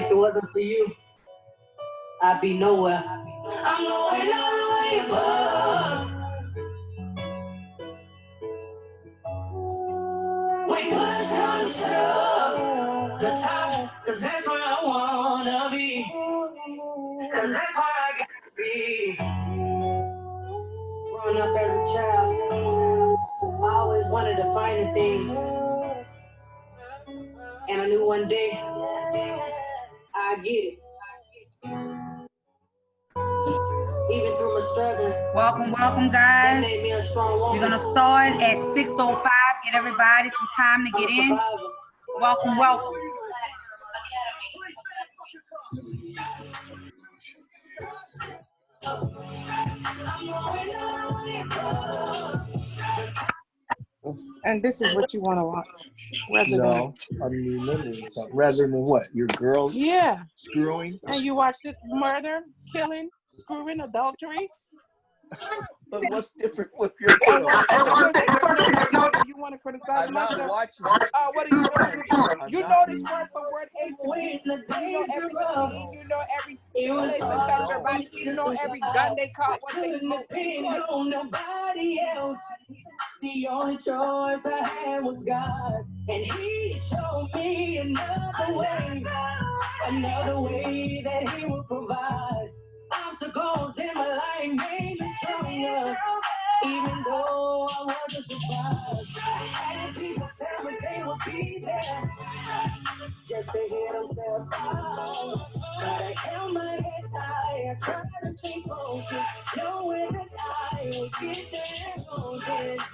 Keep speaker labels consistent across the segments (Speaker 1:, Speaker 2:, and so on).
Speaker 1: if it wasn't for you, I'd be nowhere. I'm going all the way above. When push comes to shove, the top, cause that's where I wanna be. Cause that's where I gotta be. Growing up as a child, I always wanted to find the things. And I knew one day I'd get it. Even through my struggling.
Speaker 2: Welcome, guys. We're gonna start at 6:05. Get everybody some time to get in. Welcome.
Speaker 3: And this is what you want to watch,
Speaker 4: rather than what? Your girls?
Speaker 3: Yeah.
Speaker 4: Screwing?
Speaker 3: And you watch this murder, killing, screwing, adultery.
Speaker 4: But what's different with your girls?
Speaker 3: You want to criticize my show?
Speaker 4: Watching.
Speaker 3: What are you doing? You know this word for word A to B. You know every scene. You know every place they touch your body. You know every gun they caught, what they smoked.
Speaker 1: On nobody else. The only choice I had was God, and He showed me another way that He would provide. Obstacles in my life made me stronger, even though I wasn't surprised. I had people tell me they would be there, just to hear themselves out. But I held my head high, I tried to stay focused, knowing that I would get there.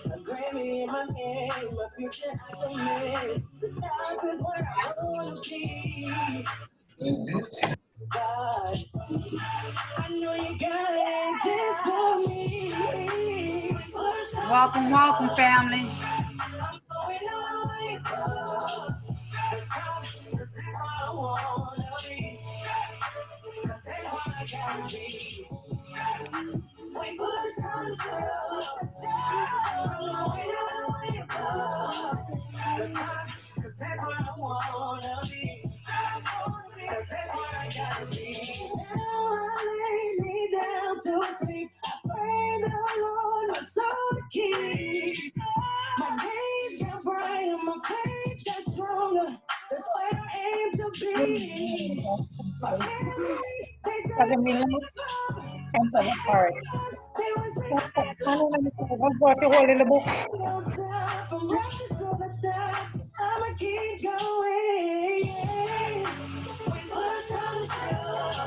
Speaker 1: A Grammy in my hand, my future I don't miss. The top is where I wanna be. God, I know you got it just for me.
Speaker 2: Welcome, family.
Speaker 1: I'm going all the way up. The top, 'cause that's where I wanna be. 'Cause that's where I gotta be. When push comes to shove, I'm going all the way up. The top, 'cause that's where I wanna be. 'Cause that's where I gotta be. Now I lay me down to sleep. I pray the Lord my soul to keep. My days get brighter, my faith gets stronger. That's where I aim to be. My family, they say I'm
Speaker 5: Hard.
Speaker 1: I'ma keep going. We push on the shove.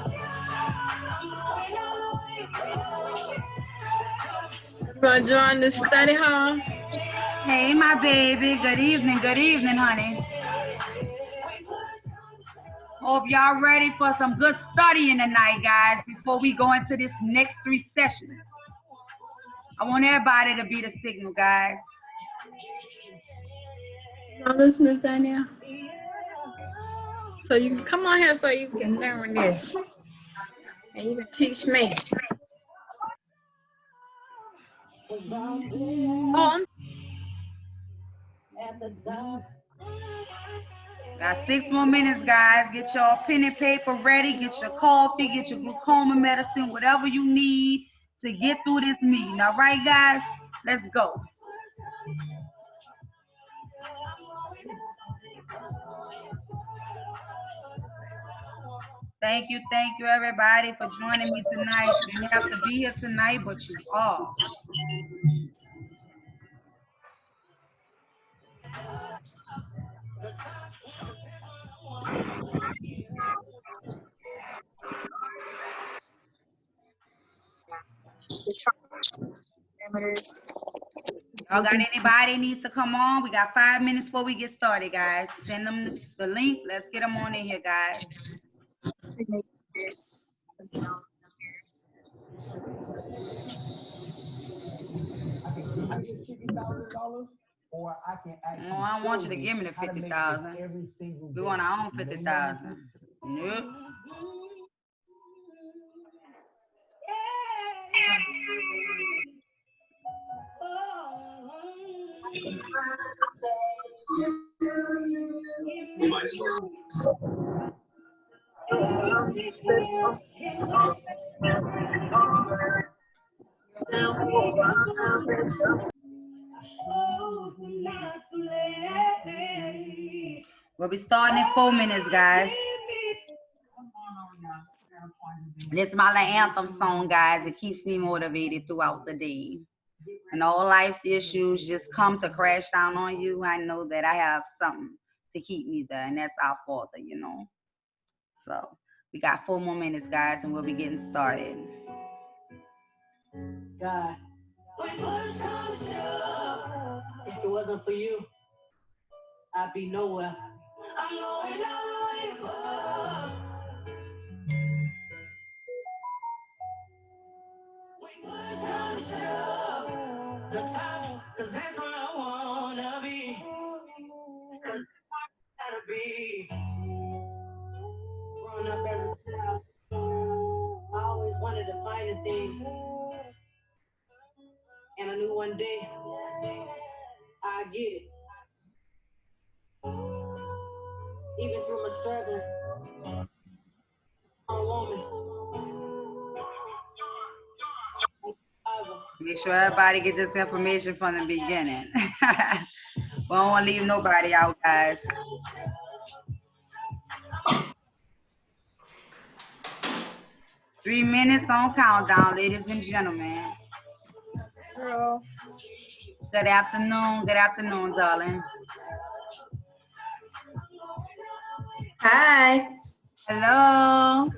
Speaker 1: I'm going all the way up.
Speaker 5: Gonna join the study hall.
Speaker 2: Hey, my baby. Good evening, honey. Hope y'all ready for some good studying tonight, guys, before we go into this next 3 sessions. I want everybody to be the signal, guys.
Speaker 5: You listening, Danielle? So you can come on here so you can learn this. And you can teach me.
Speaker 2: Got 6 more minutes, guys. Get your pen and paper ready. Get your coffee. Get your glaucoma medicine. Whatever you need to get through this meeting. All right, guys? Let's go. Thank you, everybody, for joining me tonight. You didn't have to be here tonight, but you are. Y'all got anybody needs to come on? We got 5 minutes before we get started, guys. Send them the link. Let's get them on in here, guys.
Speaker 6: Or I can actually
Speaker 2: No, I don't want you to give me the 50,000. We want our own 50,000. Nope. We'll be starting in 4 minutes, guys. This is my little anthem song, guys. It keeps me motivated throughout the day. When all life's issues just come to crash down on you, I know that I have something to keep me there, and that's our Father, you know. So we got 4 more minutes, guys, and we'll be getting started. God, when push comes to shove, if it wasn't for you, I'd be nowhere. I'm going all the way above. When push comes to shove, the top, 'cause that's where I wanna be. 'Cause I gotta be. Growing up as a child, I always wanted to find the things. And I knew one day I'd get it. Even through my struggling, I'm a woman. Make sure everybody get this information from the beginning. We don't want to leave nobody out, guys. Three minutes on countdown, ladies and gentlemen.
Speaker 3: Girl.
Speaker 2: Good afternoon, darling.
Speaker 7: Hi.
Speaker 2: Hello.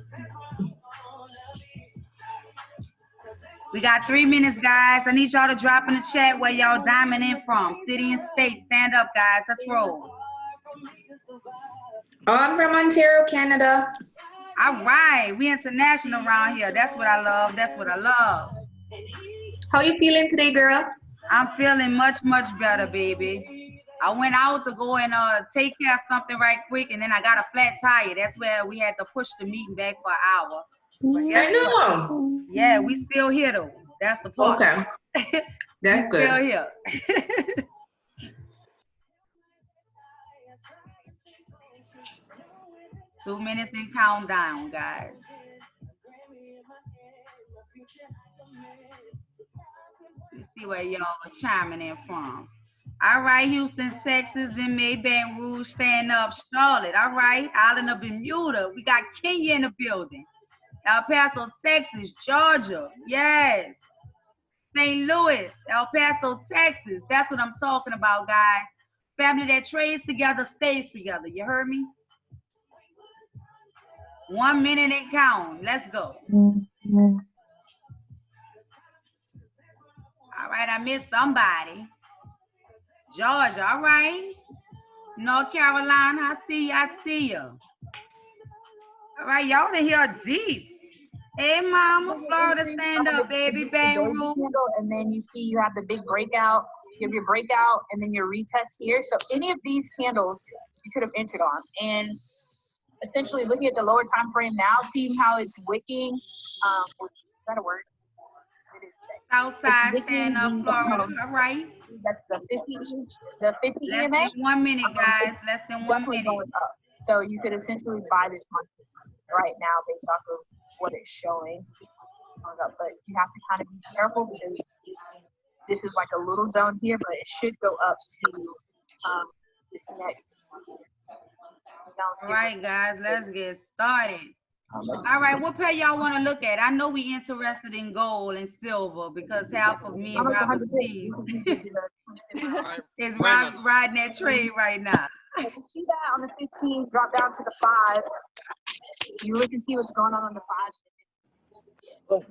Speaker 2: We got 3 minutes, guys. I need y'all to drop in the chat where y'all diamond in from. City and state. Stand up, guys. Let's roll.
Speaker 7: Oh, I'm from Ontario, Canada.
Speaker 2: All right. We international around here. That's what I love. That's what I love.
Speaker 7: How you feeling today, girl?
Speaker 2: I'm feeling much, much better, baby. I went out to go and take care of something right quick, and then I got a flat tire. That's where we had to push the meeting back for an hour.
Speaker 7: I know.
Speaker 2: Yeah, we still here though. That's the part.
Speaker 7: Okay. That's good.
Speaker 2: Still here. 2 minutes in countdown, guys. Let's see where y'all are chiming in from. All right, Houston, Texas, and Baton Rouge, stand up. Charlotte, all right. Island of Bermuda. We got Kenya in the building. El Paso, Texas, Georgia. Yes. St. Louis, El Paso, Texas. That's what I'm talking about, guys. Family that trades together stays together. You heard me? 1 minute and count. Let's go. All right, I missed somebody. Georgia, all right. North Carolina, I see you. All right, y'all in here deep. Hey, mama, Florida, stand up, baby, bang rule.
Speaker 8: And then you see you have the big breakout. You have your breakout and then your retest here. So any of these candles you could have entered on. And essentially looking at the lower time frame now, seeing how it's wicking. Is that a word? It is.
Speaker 2: Southside, stand up, Florida. All right.
Speaker 8: That's the 50 EMA.
Speaker 2: Less than 1 minute, guys. Less than 1 minute.
Speaker 8: Going up. So you could essentially buy this market right now based off of what it's showing. But you have to kind of be careful because this is like a little zone here, but it should go up to this next zone.
Speaker 2: All right, guys, let's get started. All right, what pair y'all want to look at? I know we interested in gold and silver because half of me and Robert Steve is riding that trade right now.
Speaker 8: You can see that on the 15, drop down to the 5. You look and see what's going on the 5.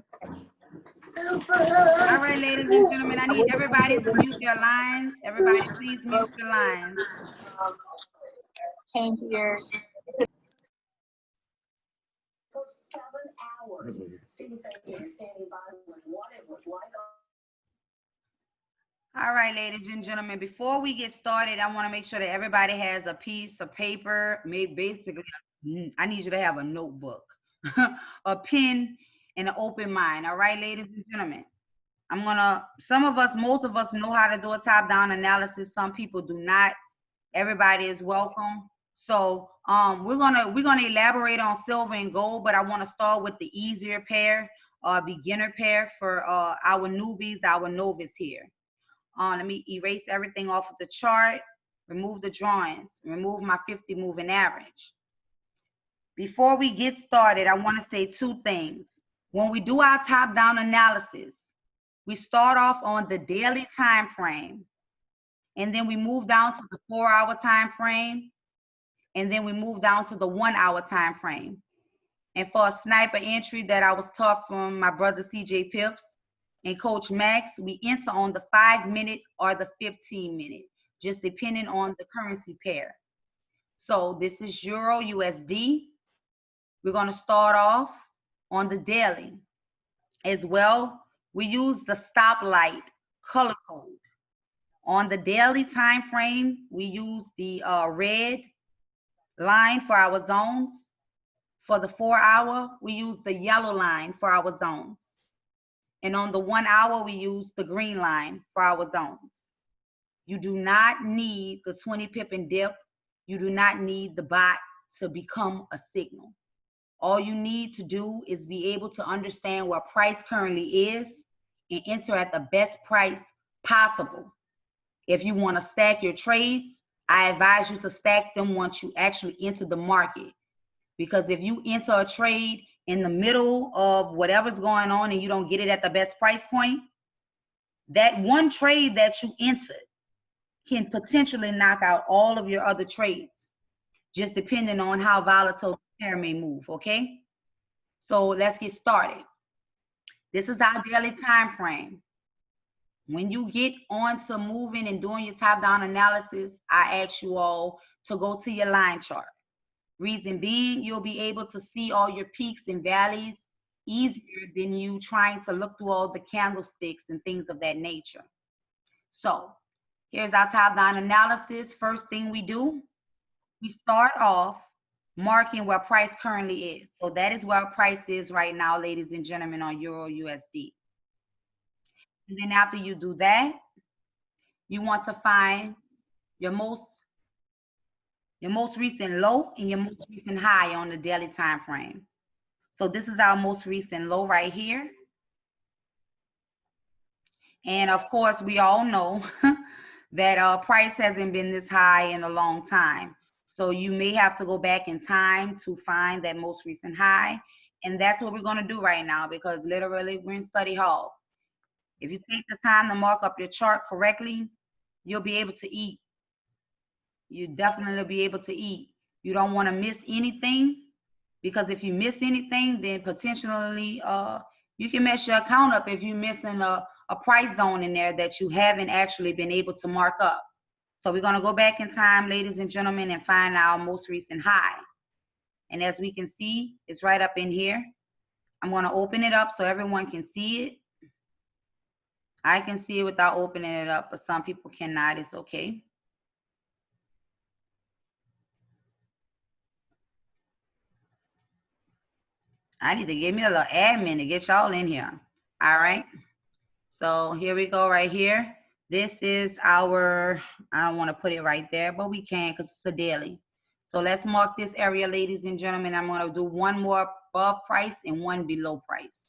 Speaker 2: All right, ladies and gentlemen, I need everybody to mute their lines. Everybody, please mute your lines.
Speaker 8: Came here.
Speaker 2: All right, ladies and gentlemen, before we get started, I want to make sure that everybody has a piece of paper. Basically, I need you to have a notebook, a pen, and an open mind. All right, ladies and gentlemen. Most of us know how to do a top-down analysis. Some people do not. Everybody is welcome So we're gonna elaborate on silver and gold, but I want to start with the easier pair, beginner pair for our newbies, our novice here. Let me erase everything off of the chart, remove the drawings, remove my 50 moving average. Before we get started, I want to say two things. When we do our top-down analysis, we start off on the daily time frame, and then we move down to the 4-hour time frame, and then we move down to the 1-hour time frame. And for a sniper entry that I was taught from my brother CJ Pips and Coach Max, we enter on the 5-minute or the 15-minute, just depending on the currency pair. So this is Euro USD. We're going to start off on the daily. As well, we use the stoplight color code. On the daily time frame, we use the red line for our zones. For the 4-hour, we use the yellow line for our zones. And on the 1-hour, we use the green line for our zones. You do not need the 20 pip and dip. You do not need the bot to become a signal. All you need to do is be able to understand what price currently is and enter at the best price possible. If you want to stack your trades, I advise you to stack them once you actually enter the market. Because if you enter a trade in the middle of whatever's going on and you don't get it at the best price point, that one trade that you entered can potentially knock out all of your other trades, just depending on how volatile the pair may move, okay? So let's get started. This is our daily time frame. When you get on to moving and doing your top-down analysis, I ask you all to go to your line chart. Reason being, you'll be able to see all your peaks and valleys easier than you trying to look through all the candlesticks and things of that nature. So here's our top-down analysis. First thing we do, we start off marking where price currently is. So that is where price is right now, ladies and gentlemen, on Euro USD. And then after you do that, you want to find your most recent low and your most recent high on the daily time frame. So this is our most recent low right here. And of course, we all know that price hasn't been this high in a long time. So you may have to go back in time to find that most recent high. And that's what we're going to do right now, because literally we're in study hall. If you take the time to mark up your chart correctly, you'll be able to eat. You definitely be able to eat. You don't want to miss anything, because if you miss anything, then potentially you can mess your account up if you're missing a price zone in there that you haven't actually been able to mark up. So we're going to go back in time, ladies and gentlemen, and find our most recent high. And as we can see, it's right up in here. I'm going to open it up so everyone can see it. I can see it without opening it up, but some people cannot. It's okay. I need to give me a little admin to get y'all in here. All right. So here we go right here. This is our, I don't want to put it right there, but we can because it's a daily. So let's mark this area, ladies and gentlemen. I'm going to do one more above price and one below price.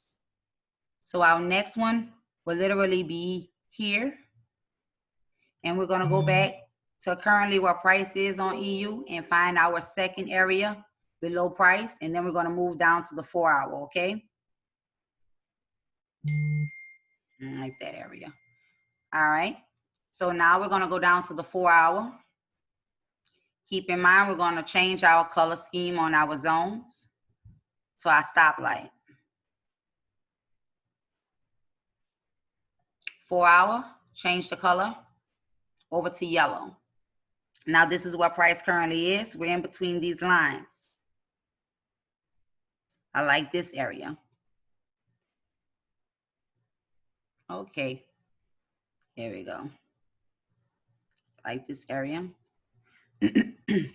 Speaker 2: So our next one will literally be here. And we're going to go back to currently where price is on EU and find our second area below price. And then we're going to move down to the 4-hour, okay? Like that area. All right. So now we're going to go down to the 4-hour. Keep in mind, we're going to change our color scheme on our zones to our stoplight. 4-hour, change the color over to yellow. Now this is where price currently is. We're in between these lines. I like this area. Okay. There we go. Like this area.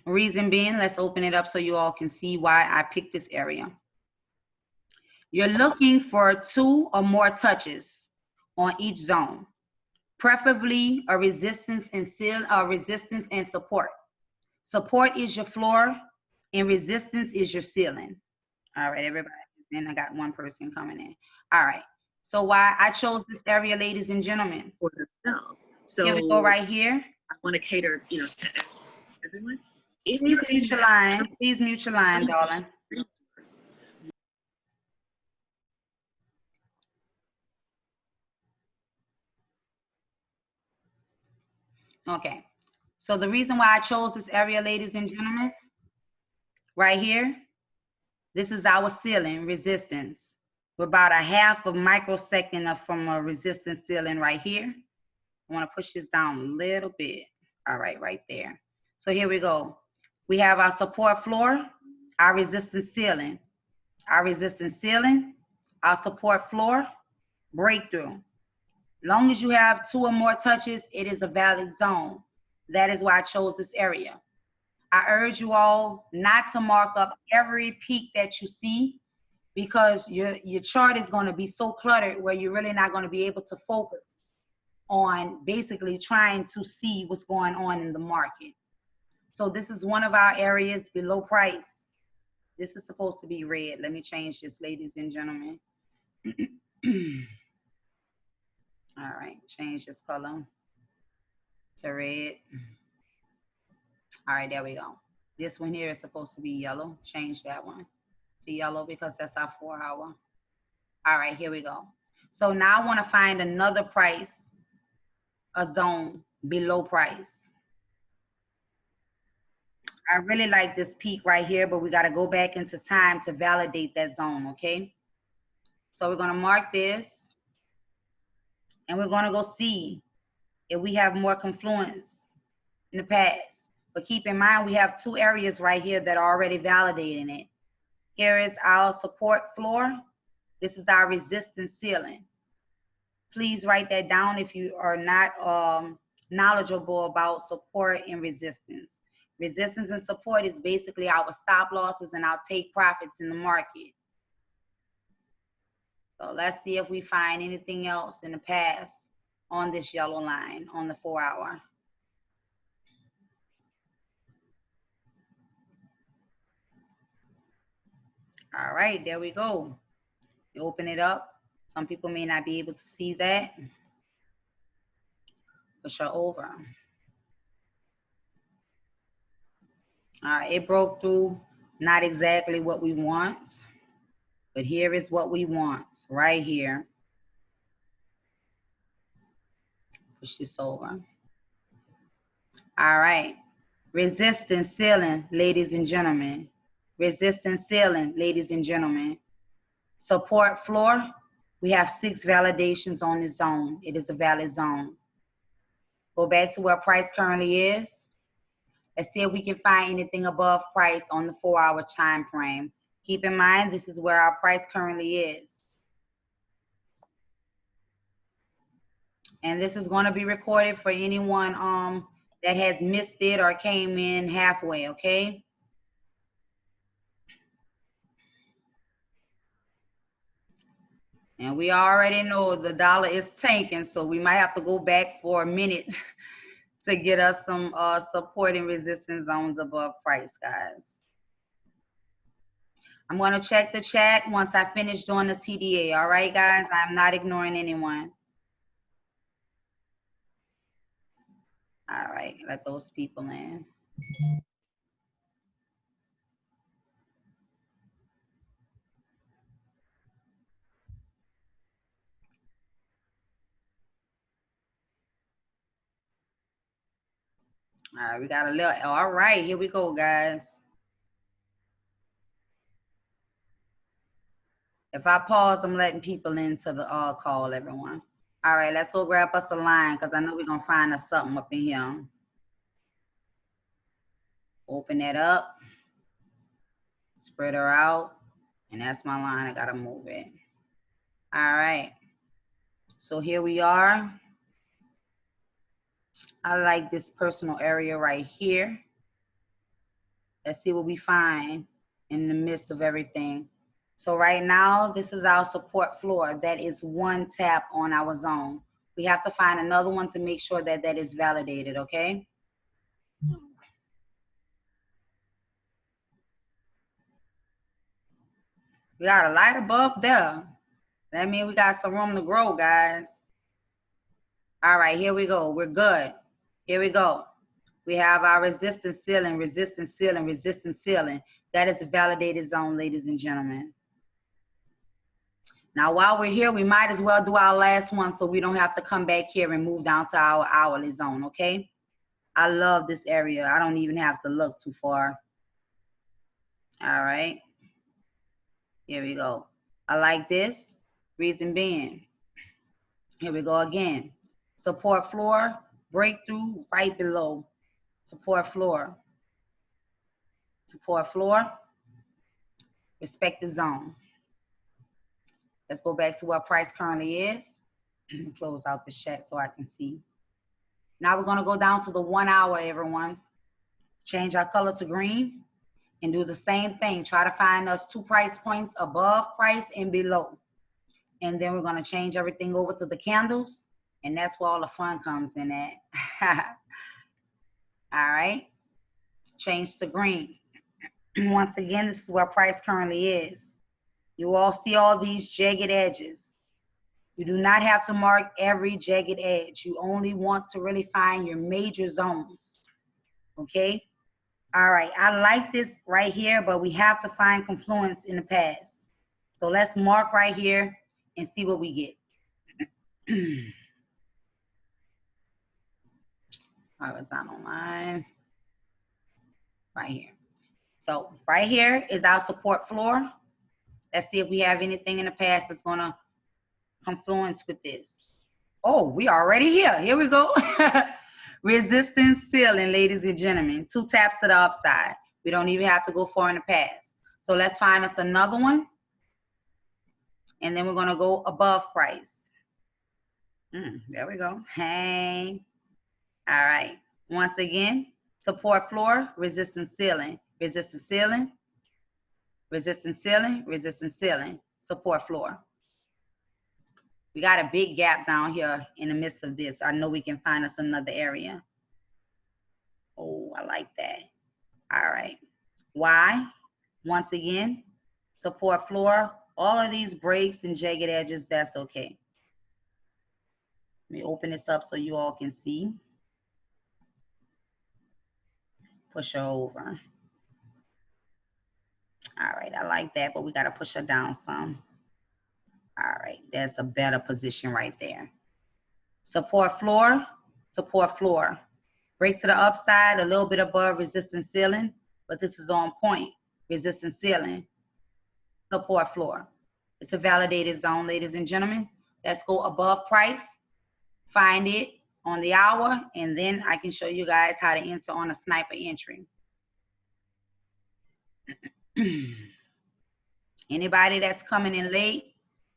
Speaker 2: Reason being, let's open it up so you all can see why I picked this area. You're looking for 2 or more touches on each zone, preferably a resistance and support. Support is your floor and resistance is your ceiling. All right, everybody. Then I got one person coming in. All right. So why I chose this area, ladies and gentlemen.
Speaker 9: For themselves. So
Speaker 2: here we go right here.
Speaker 9: I want to cater, you know, to everyone. If
Speaker 2: Please mute your line. Please mute your line, darling. Okay. So the reason why I chose this area, ladies and gentlemen, right here, this is our ceiling resistance. We're about a half a microsecond from a resistance ceiling right here. I want to push this down a little bit. All right, right there. So here we go. We have our support floor, our resistance ceiling, our resistance ceiling, our support floor, breakthrough. Long as you have 2 or more touches, it is a valid zone. That is why I chose this area. I urge you all not to mark up every peak that you see, because your chart is going to be so cluttered where you're really not going to be able to focus on basically trying to see what's going on in the market. So this is one of our areas below price. This is supposed to be red. Let me change this, ladies and gentlemen. All right, change this color to red. All right, there we go. This one here is supposed to be yellow. Change that one to yellow because that's our 4 hour. All right, here we go. So now I want to find another price, a zone below price. I really like this peak right here, but we got to go back into time to validate that zone, okay? So we're going to mark this, and we're going to go see if we have more confluence in the past. But keep in mind, we have 2 areas right here that are already validating it. Here is our support floor. This is our resistance ceiling. Please write that down if you are not knowledgeable about support and resistance. Resistance and support is basically our stop losses and our take profits in the market. So let's see if we find anything else in the past on this yellow line on the 4 hour. All right, there we go. You open it up. Some people may not be able to see that. Push her over. All right, it broke through. Not exactly what we want, but here is what we want right here. Push this over. All right. Resistance ceiling, ladies and gentlemen. Resistance ceiling, ladies and gentlemen. Support floor, we have 6 validations on this zone. It is a valid zone. Go back to where price currently is. Let's see if we can find anything above price on the 4 hour time frame. Keep in mind, this is where our price currently is. And this is going to be recorded for anyone that has missed it or came in halfway, okay? And we already know the dollar is tanking, so we might have to go back for a minute to get us some support and resistance zones above price, guys. I'm going to check the chat once I finish doing the TDA, all right, guys? I'm not ignoring anyone. All right, let those people in. All right, we got a little, all right, here we go, guys. If I pause, I'm letting people into the call, everyone. All right, let's go grab us a line because I know we're going to find us something up in here. Open that up. Spread her out. And that's my line. I got to move it. All right. So here we are. I like this personal area right here. Let's see what we find in the midst of everything. So right now, this is our support floor. That is 1 tap on our zone. We have to find another one to make sure that that is validated, okay? We got a light above there. That means we got some room to grow, guys. All right, here we go. We're good. Here we go. We have our resistance ceiling, resistance ceiling, resistance ceiling. That is a validated zone, ladies and gentlemen. Now, while we're here, we might as well do our last one so we don't have to come back here and move down to our hourly zone, okay? I love this area. I don't even have to look too far. All right. Here we go. I like this. Reason being. Here we go again. Support floor, breakthrough right below. Support floor. Support floor. Respect the zone. Let's go back to what price currently is. Close out the chat so I can see. Now we're going to go down to the 1 hour, everyone. Change our color to green and do the same thing. Try to find us 2 price points above price and below. And then we're going to change everything over to the candles. And that's where all the fun comes in at. All right. Change to green. Once again, this is where price currently is. You all see all these jagged edges. You do not have to mark every jagged edge. You only want to really find your major zones. Okay? All right. I like this right here, but we have to find confluence in the past. So let's mark right here and see what we get. Horizontal line. Right here. So right here is our support floor. Let's see if we have anything in the past that's going to confluence with this. Oh, we already here. Here we go. Resistance ceiling, ladies and gentlemen. 2 taps to the upside. We don't even have to go far in the past. So let's find us another one. And then we're going to go above price. There we go. Hey. All right. Once again, support floor, resistance ceiling. Resistance ceiling. Resistance ceiling. Resistance ceiling. Support floor. We got a big gap down here in the midst of this. I know we can find us another area. Oh, I like that. All right. Why? Once again, support floor. All of these breaks and jagged edges, that's okay. Let me open this up so you all can see. Push her over. All right, I like that, but we got to push her down some. All right, that's a better position right there. Support floor, support floor. Break to the upside, a little bit above resistance ceiling, but this is on point. Resistance ceiling, support floor. It's a validated zone, ladies and gentlemen. Let's go above price, find it on the hour, and then I can show you guys how to enter on a sniper entry. Anybody that's coming in late,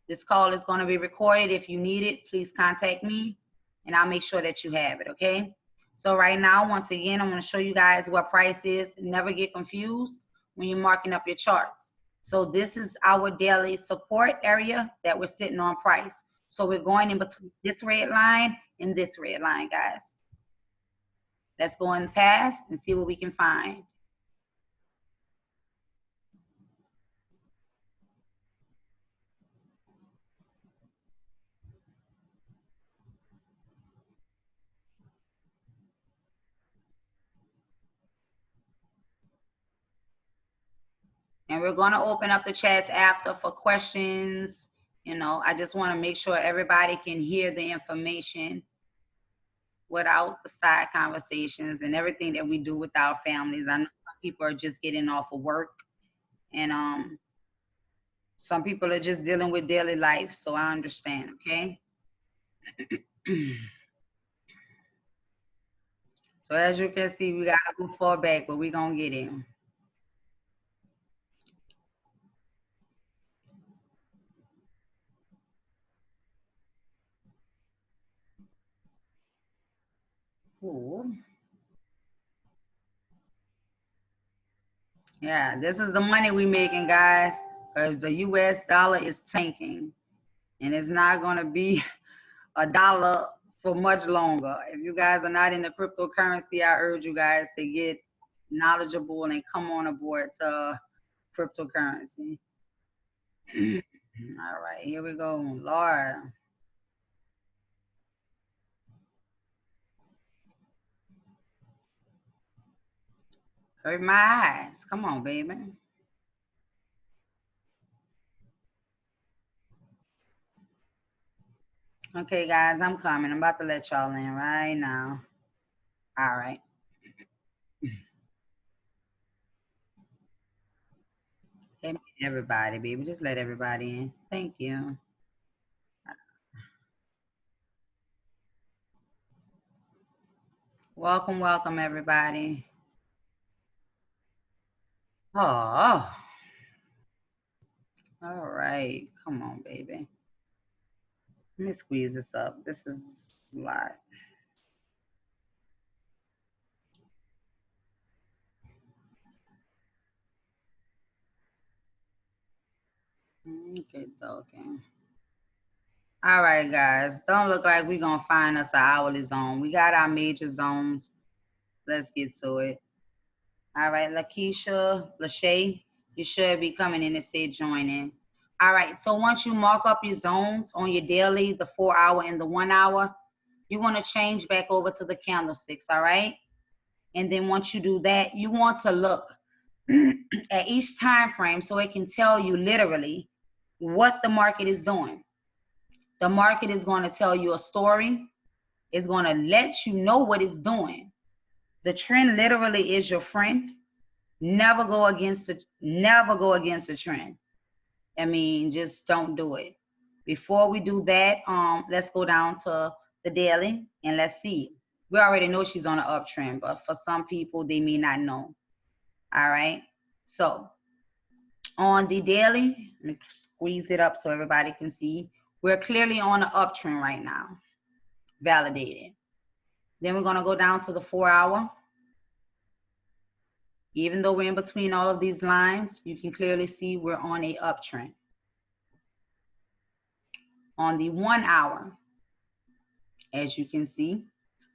Speaker 2: this call is going to be recorded. If you need it, please contact me, and I'll make sure that you have it, okay? So right now, once again, I'm going to show you guys what price is. Never get confused when you're marking up your charts. So this is our daily support area that we're sitting on price. So we're going in between this red line and this red line, guys. Let's go in past and see what we can find. And we're going to open up the chats after for questions. You know, I just want to make sure everybody can hear the information without the side conversations and everything that we do with our families. I know some people are just getting off of work, and some people are just dealing with daily life, so I understand, okay? So as you can see, we got to go far back, but we're going to get in. Ooh. Yeah, this is the money we making, guys, because the US dollar is tanking, and it's not going to be a dollar for much longer. If you guys are not in the cryptocurrency, I urge you guys to get knowledgeable and come on aboard to cryptocurrency. All right, here we go, Lord. Hurt my eyes. Come on, baby. Okay, guys, I'm coming. I'm about to let y'all in right now. All right. Hey, everybody, baby. Just let everybody in. Thank you. Welcome, welcome, everybody. Oh, all right. Come on, baby. Let me squeeze this up. This is a lot. Okay, okay. All right, guys. Don't look like we're going to find us an hourly zone. We got our major zones. Let's get to it. All right, Lakeisha, Lachey, you should be coming in and say join in. All right, so once you mark up your zones on your daily, the 4 hour and the 1 hour, you want to change back over to the candlesticks, all right? And then once you do that, you want to look at each time frame so it can tell you literally what the market is doing. The market is going to tell you a story. It's going to let you know what it's doing. The trend literally is your friend. Never go against the trend. I mean, just don't do it. Before we do that, let's go down to the daily and let's see. We already know she's on an uptrend, but for some people, they may not know. All right. So on the daily, let me squeeze it up so everybody can see. We're clearly on an uptrend right now. Validated. Then we're going to go down to the 4 hour. Even though we're in between all of these lines, you can clearly see we're on a uptrend. On the 1 hour, as you can see,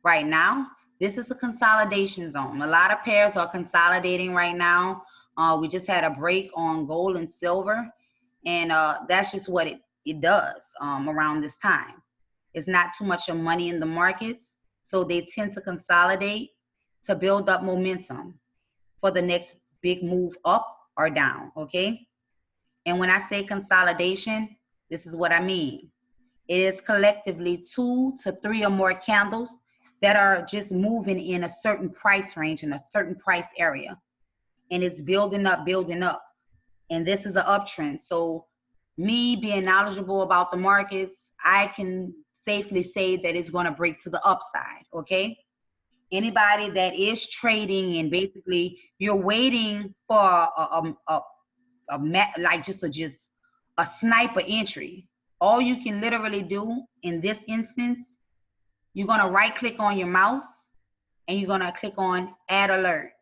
Speaker 2: right now, this is a consolidation zone. A lot of pairs are consolidating right now. We just had a break on gold and silver, and that's just what it does around this time. It's not too much of money in the markets, so they tend to consolidate to build up momentum for the next big move up or down, okay? And when I say consolidation, this is what I mean. It is collectively 2 to 3 or more candles that are just moving in a certain price range, in a certain price area. And it's building up, building up. And this is an uptrend. So me being knowledgeable about the markets, I can safely say that it's going to break to the upside, okay? Anybody that is trading and basically you're waiting for just a sniper entry, all you can literally do in this instance, you're going to right click on your mouse and you're going to click on add alert.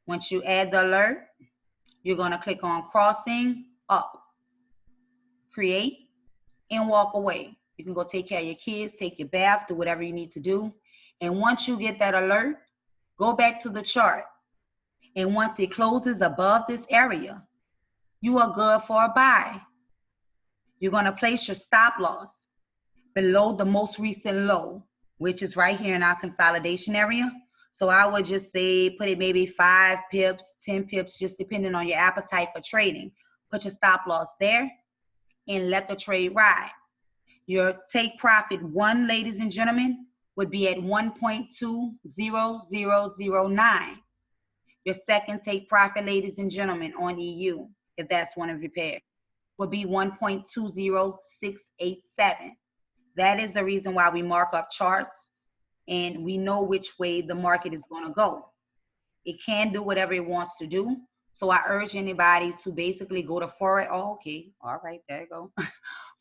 Speaker 2: Once you add the alert, you're going to click on crossing up, create, and walk away. You can go take care of your kids, take your bath, do whatever you need to do. And once you get that alert, go back to the chart. And once it closes above this area, you are good for a buy. You're going to place your stop loss below the most recent low, which is right here in our consolidation area. So I would just say put it maybe 5 pips, 10 pips, just depending on your appetite for trading. Put your stop loss there and let the trade ride. Your take profit 1, ladies and gentlemen, would be at 1.20009. Your second take profit, ladies and gentlemen, on EU, if that's one of your pairs, would be 1.20687. That is the reason why we mark up charts and we know which way the market is going to go. It can do whatever it wants to do. So I urge anybody to basically go to Forex. Oh, okay. All right. There you go.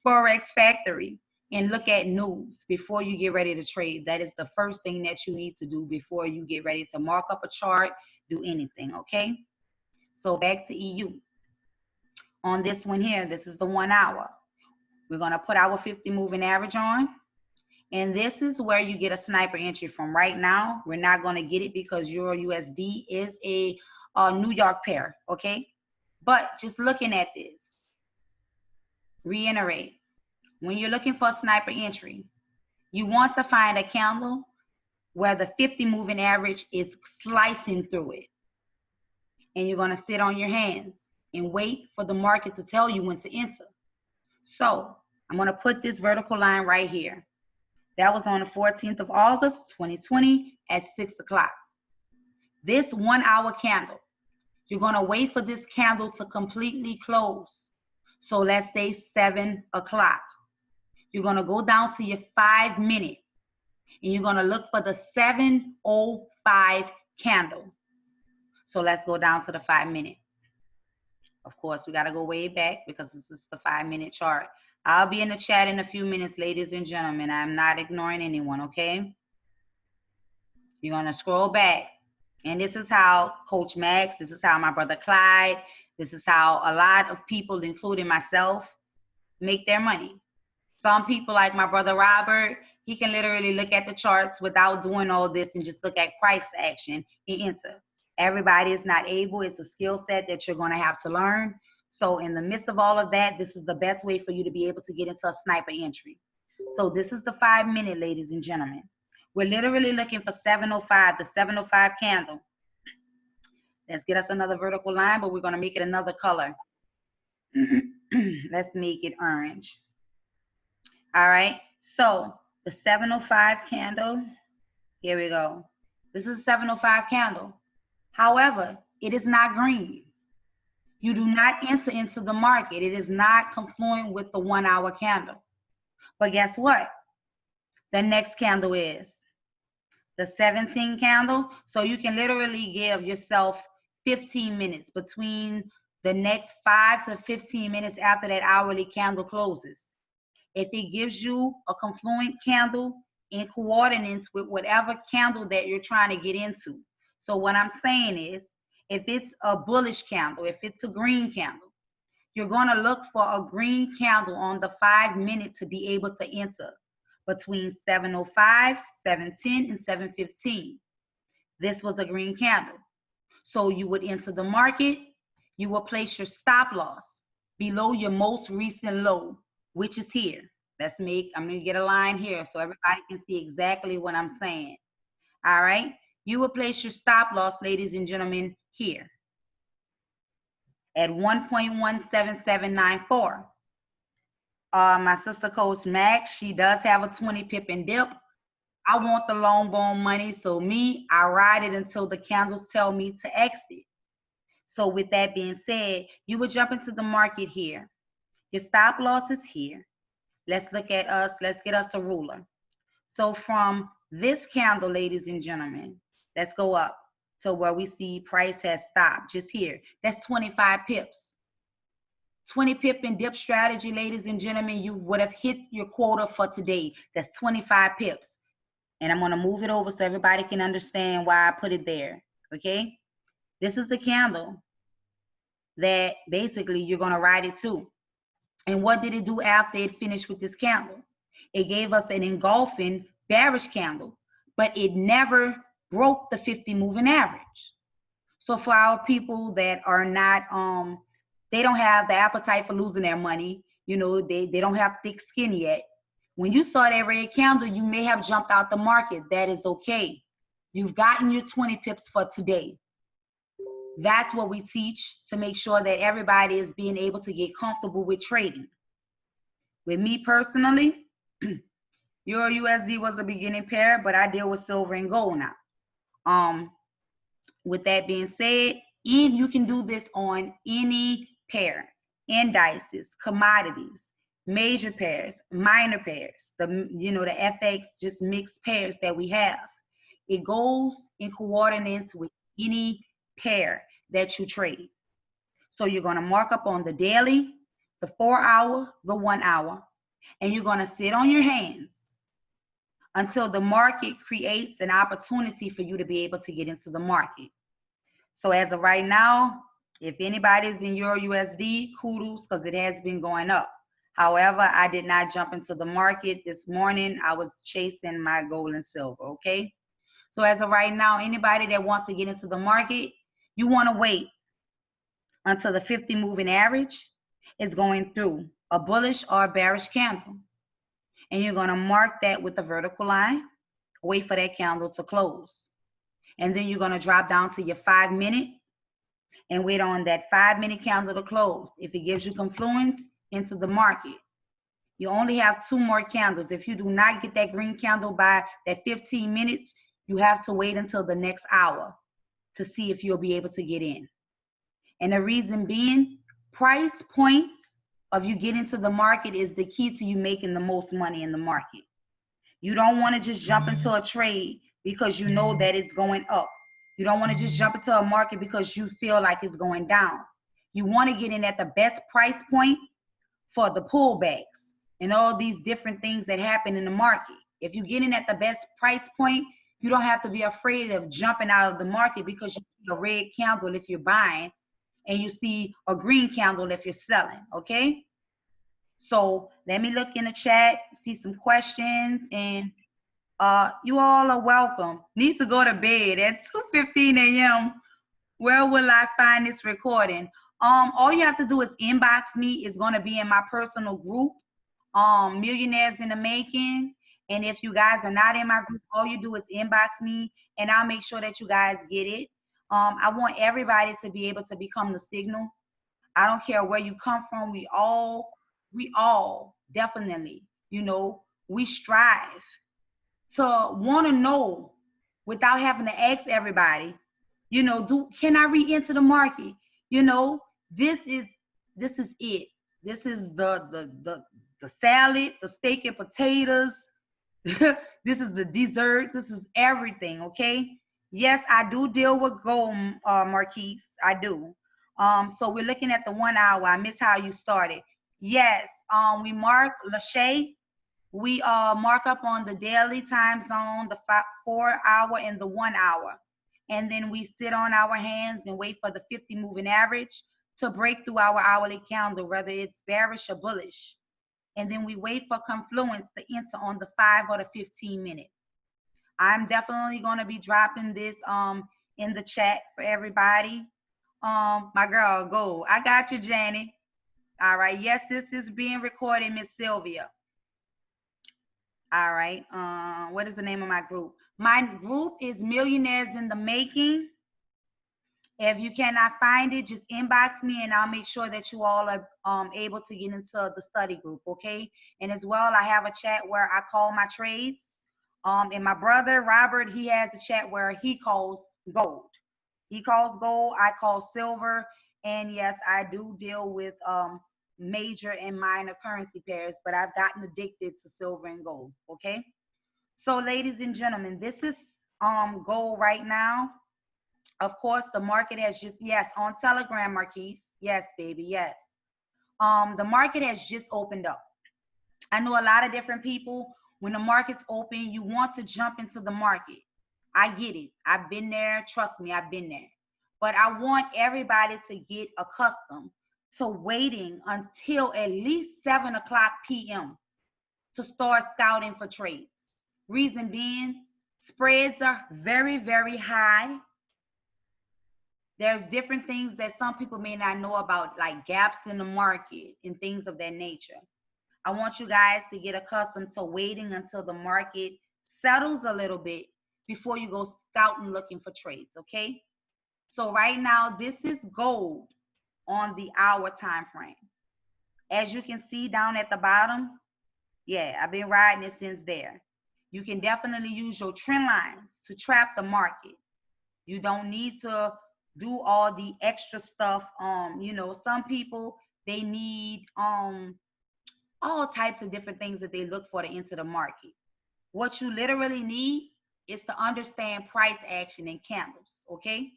Speaker 2: Forex Factory and look at news before you get ready to trade. That is the first thing that you need to do before you get ready to mark up a chart, do anything. Okay. So back to EU. On this one here, this is the 1 hour. We're going to put our 50 moving average on. And this is where you get a sniper entry from. Right now, we're not going to get it because Euro USD is a New York pair, okay? But just looking at this, reiterate, when you're looking for a sniper entry, you want to find a candle where the 50 moving average is slicing through it. And you're going to sit on your hands and wait for the market to tell you when to enter. So I'm going to put this vertical line right here. That was on the 14th of August, 2020 at 6 o'clock. This 1 hour candle, you're going to wait for this candle to completely close. So let's say 7 o'clock. You're going to go down to your 5 minute and you're going to look for the 7:05 candle. So let's go down to the 5 minute. Of course, we got to go way back because this is the 5 minute chart. I'll be in the chat in a few minutes, ladies and gentlemen. I'm not ignoring anyone, okay? You're going to scroll back. And this is how Coach Max, this is how my brother Clyde, this is how a lot of people, including myself, make their money. Some people like my brother Robert, he can literally look at the charts without doing all this and just look at price action and enter. Everybody is not able. It's a skill set that you're going to have to learn. So in the midst of all of that, this is the best way for you to be able to get into a sniper entry. So this is the 5 minute, ladies and gentlemen. We're literally looking for 7:05, the 7:05 candle. Let's get us another vertical line, but we're going to make it another color. Let's make it orange. All right. So the 7:05 candle, here we go. This is a 7:05 candle. However, it is not green. You do not enter into the market. It is not confluent with the 1 hour candle. But guess what? The next candle is the 17 candle. So you can literally give yourself 15 minutes between the next 5 to 15 minutes after that hourly candle closes. If it gives you a confluent candle in coordinates with whatever candle that you're trying to get into. So what I'm saying is, if it's a bullish candle, if it's a green candle, you're going to look for a green candle on the 5 minute to be able to enter between 7:05, 7:10, and 7:15. This was a green candle. So you would enter the market, you will place your stop loss below your most recent low, which is here. I'm going to get a line here so everybody can see exactly what I'm saying. All right. You will place your stop loss, ladies and gentlemen, here at 1.17794. My sister Coach Max, she does have a 20 pip and dip. I want the long bone money, so I ride it until the candles tell me to exit. So with that being said, you would jump into the market here. Your stop loss is here. Let's look at us. Let's get us a ruler. So from this candle, ladies and gentlemen, let's go up to where we see price has stopped just here. That's 25 pips. 20 pip and dip strategy, ladies and gentlemen, you would have hit your quota for today. That's 25 pips. And I'm going to move it over so everybody can understand why I put it there. Okay? This is the candle that basically you're going to ride it to. And what did it do after it finished with this candle? It gave us an engulfing bearish candle, but it never broke the 50 moving average. So for our people that are not, they don't have the appetite for losing their money, you know, they don't have thick skin yet. When you saw that red candle, you may have jumped out the market. That is okay. You've gotten your 20 pips for today. That's what we teach to make sure that everybody is being able to get comfortable with trading. With me personally, Euro USD was a beginning pair, but I deal with silver and gold now. With that being said, you can do this on any pair, indices, commodities, major pairs, minor pairs, the FX just mixed pairs that we have. It goes in coordinates with any pair that you trade. So you're going to mark up on the daily, the 4 hour, the 1 hour, and you're going to sit on your hands until the market creates an opportunity for you to be able to get into the market. So as of right now, if anybody's in Euro USD, kudos, because it has been going up. However, I did not jump into the market this morning. I was chasing my gold and silver, okay? So as of right now, anybody that wants to get into the market, you want to wait until the 50 moving average is going through a bullish or a bearish candle. And you're going to mark that with a vertical line. Wait for that candle to close. And then you're going to drop down to your 5 minute and wait on that 5 minute candle to close. If it gives you confluence into the market, you only have 2 more candles. If you do not get that green candle by that 15 minutes, you have to wait until the next hour to see if you'll be able to get in. And the reason being, price points of you getting to the market is the key to you making the most money in the market. You don't want to just jump into a trade because you know that it's going up. You don't want to just jump into a market because you feel like it's going down. You want to get in at the best price point for the pullbacks and all these different things that happen in the market. If you get in at the best price point, you don't have to be afraid of jumping out of the market because you see a red candle if you're buying and you see a green candle if you're selling, okay? So let me look in the chat, see some questions, and you all are welcome. Need to go to bed at 2:15 a.m. Where will I find this recording? All you have to do is inbox me. It's going to be in my personal group, Millionaires in the Making. And if you guys are not in my group, all you do is inbox me, and I'll make sure that you guys get it. I want everybody to be able to become the signal. I don't care where you come from. We all definitely, we strive to want to know without having to ask everybody, can I re-enter the market? This is it. This is the salad, the steak and potatoes. This is the dessert. This is everything, okay? Yes, I do deal with gold, Marquise. I do. So we're looking at the 1 hour. I miss how you started. Yes, we mark Lachey. We mark up on the daily time zone, the 4 hour and the 1 hour. And then we sit on our hands and wait for the 50 moving average to break through our hourly candle, whether it's bearish or bullish. And then we wait for confluence to enter on the 5 or the 15 minute. I'm definitely going to be dropping this in the chat for everybody. My girl, go. I got you, Janet. All right. Yes, this is being recorded, Miss Sylvia. All right. What is the name of my group? My group is Millionaires in the Making. If you cannot find it, just inbox me and I'll make sure that you all are able to get into the study group, okay? And as well, I have a chat where I call my trades. And my brother, Robert, he has a chat where he calls gold. He calls gold, I call silver. And yes, I do deal with major and minor currency pairs, but I've gotten addicted to silver and gold, okay? So ladies and gentlemen, this is gold right now. Of course, the market has just, yes, on Telegram, Marquise. Yes, baby, yes. The market has just opened up. I know a lot of different people, when the market's open, you want to jump into the market. I get it. I've been there. Trust me, I've been there. But I want everybody to get accustomed to waiting until at least 7 o'clock p.m. to start scouting for trades. Reason being, spreads are very, very high. There's different things that some people may not know about, like gaps in the market and things of that nature. I want you guys to get accustomed to waiting until the market settles a little bit before you go scouting looking for trades, okay? So right now, this is gold on the hour time frame. As you can see down at the bottom, yeah, I've been riding it since there. You can definitely use your trend lines to trap the market. You don't need to do all the extra stuff. Some people, they need all types of different things that they look for to enter the market. What you literally need is to understand price action and candles, okay?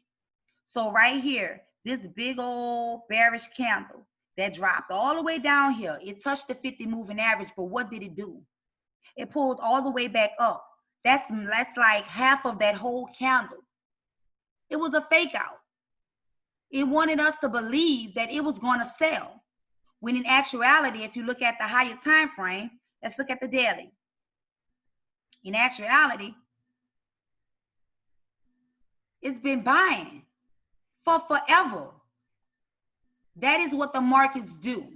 Speaker 2: So right here, this big old bearish candle that dropped all the way down here, it touched the 50 moving average, but what did it do? It pulled all the way back up. That's like half of that whole candle. It was a fake out. It wanted us to believe that it was going to sell. When in actuality, if you look at the higher time frame, let's look at the daily. In actuality, it's been buying for forever. That is what the markets do.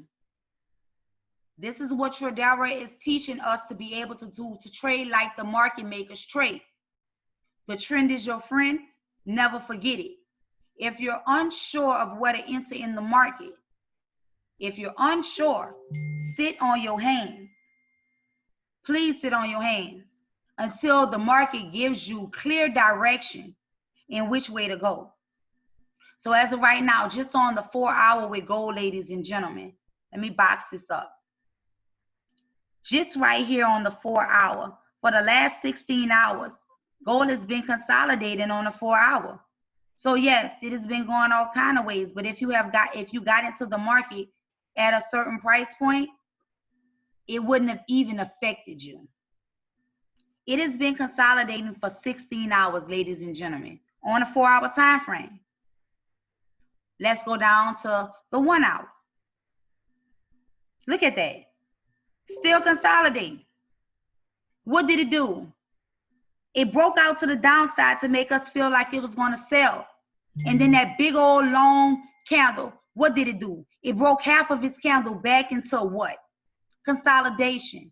Speaker 2: This is what Tradera is teaching us to be able to do, to trade like the market makers trade. The trend is your friend. Never forget it. If you're unsure of where to enter in the market, if you're unsure, sit on your hands. Please sit on your hands until the market gives you clear direction in which way to go. So as of right now, just on the 4 hour with gold, ladies and gentlemen, let me box this up. Just right here on the 4 hour, for the last 16 hours, gold has been consolidating on the 4 hour. So yes, it has been going all kind of ways, but if you got into the market at a certain price point, it wouldn't have even affected you. It has been consolidating for 16 hours, ladies and gentlemen, on a 4 hour time frame. Let's go down to the 1 hour. Look at that. Still consolidating. What did it do? It broke out to the downside to make us feel like it was going to sell. And then that big old long candle, what did it do? It broke half of its candle back into what? Consolidation.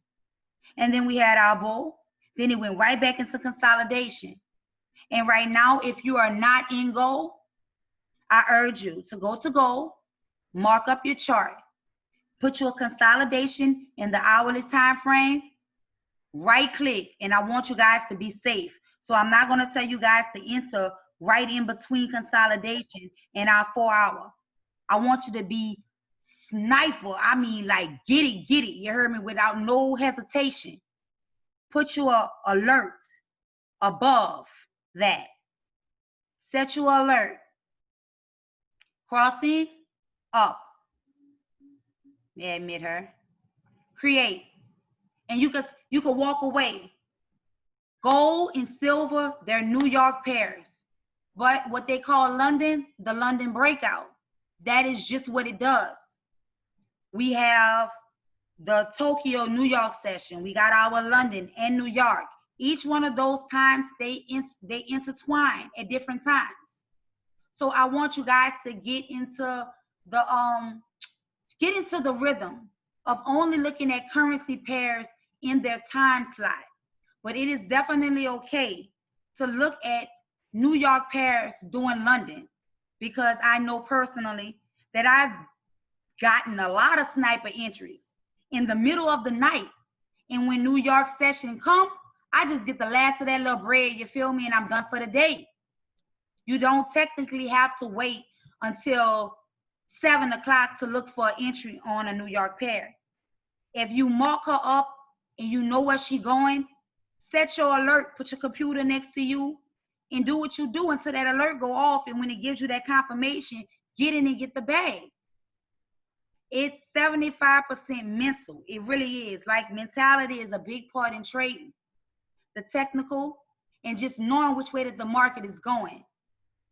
Speaker 2: And then we had our bull. Then it went right back into consolidation. And right now, if you are not in gold, I urge you to go to gold, mark up your chart, put your consolidation in the hourly time frame, right click, and I want you guys to be safe. So I'm not going to tell you guys to enter right in between consolidation and our 4 hour. I want you to be sniper. I mean, like, get it. You heard me? Without no hesitation. Put your alert above that. Set your alert. Crossing up. Yeah, admit her. Create. And you can walk away. Gold and silver, they're New York pairs. But what they call London, the London breakout, that is just what it does. We have the Tokyo, New York session. We got our London and New York. Each one of those times, they intertwine at different times. So I want you guys to get into the rhythm of only looking at currency pairs in their time slot. But it is definitely okay to look at New York pairs doing London, because I know personally that I've gotten a lot of sniper entries in the middle of the night. And when New York session come, I just get the last of that little bread, you feel me, and I'm done for the day. You don't technically have to wait until 7 o'clock to look for an entry on a New York pair. If you mark her up and you know where she's going, set your alert, put your computer next to you, and do what you do until that alert go off. And when it gives you that confirmation, get in and get the bag. It's 75% mental. It really is. Like, mentality is a big part in trading. The technical and just knowing which way that the market is going.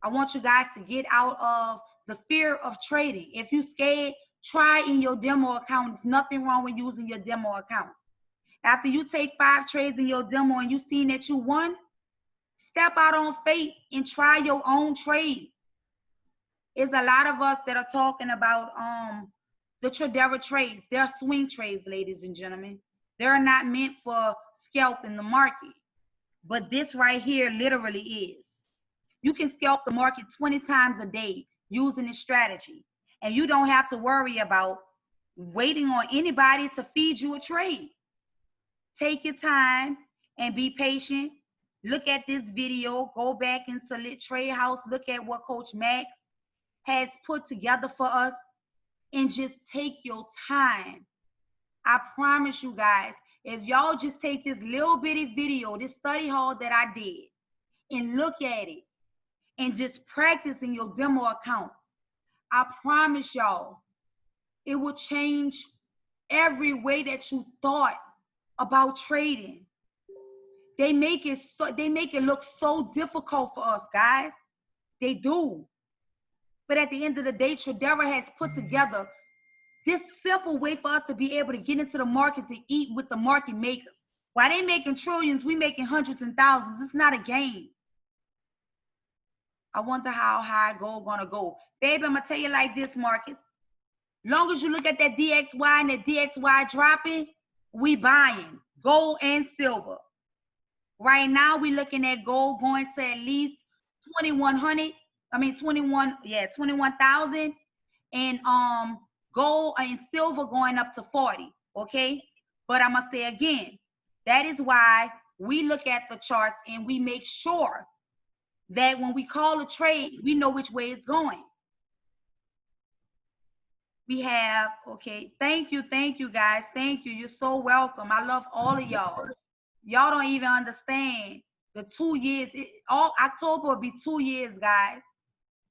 Speaker 2: I want you guys to get out of the fear of trading. If you're scared, try in your demo account. There's nothing wrong with using your demo account. After you take 5 trades in your demo and you seen that you won, step out on faith and try your own trade. There's a lot of us that are talking about the Tradera trades. They're swing trades, ladies and gentlemen. They're not meant for scalping the market. But this right here literally is. You can scalp the market 20 times a day using this strategy. And you don't have to worry about waiting on anybody to feed you a trade. Take your time and be patient. Look at this video. Go back into Lit Trade House. Look at what Coach Max has put together for us. And just take your time. I promise you guys, if y'all just take this little bitty video, this study hall that I did, and look at it, and just practice in your demo account, I promise y'all, it will change every way that you thought about trading. They make it look so difficult for us, guys. They do. But at the end of the day, Tradera has put together this simple way for us to be able to get into the markets and eat with the market makers. While they making trillions, we making hundreds and thousands. It's not a game. I wonder how high gold gonna go. Baby, I'm gonna tell you like this, Marcus. Long as you look at that DXY and that DXY dropping, we buying gold and silver. Right now, we looking at gold going to at least 2,100. I mean 21,000, and gold and silver going up to 40. Okay, but I'm gonna say again, that is why we look at the charts and we make sure that when we call a trade, we know which way it's going. We have, okay, thank you guys, thank you, you're so welcome. I love all of y'all. Y'all don't even understand the 2 years, all October will be 2 years, guys,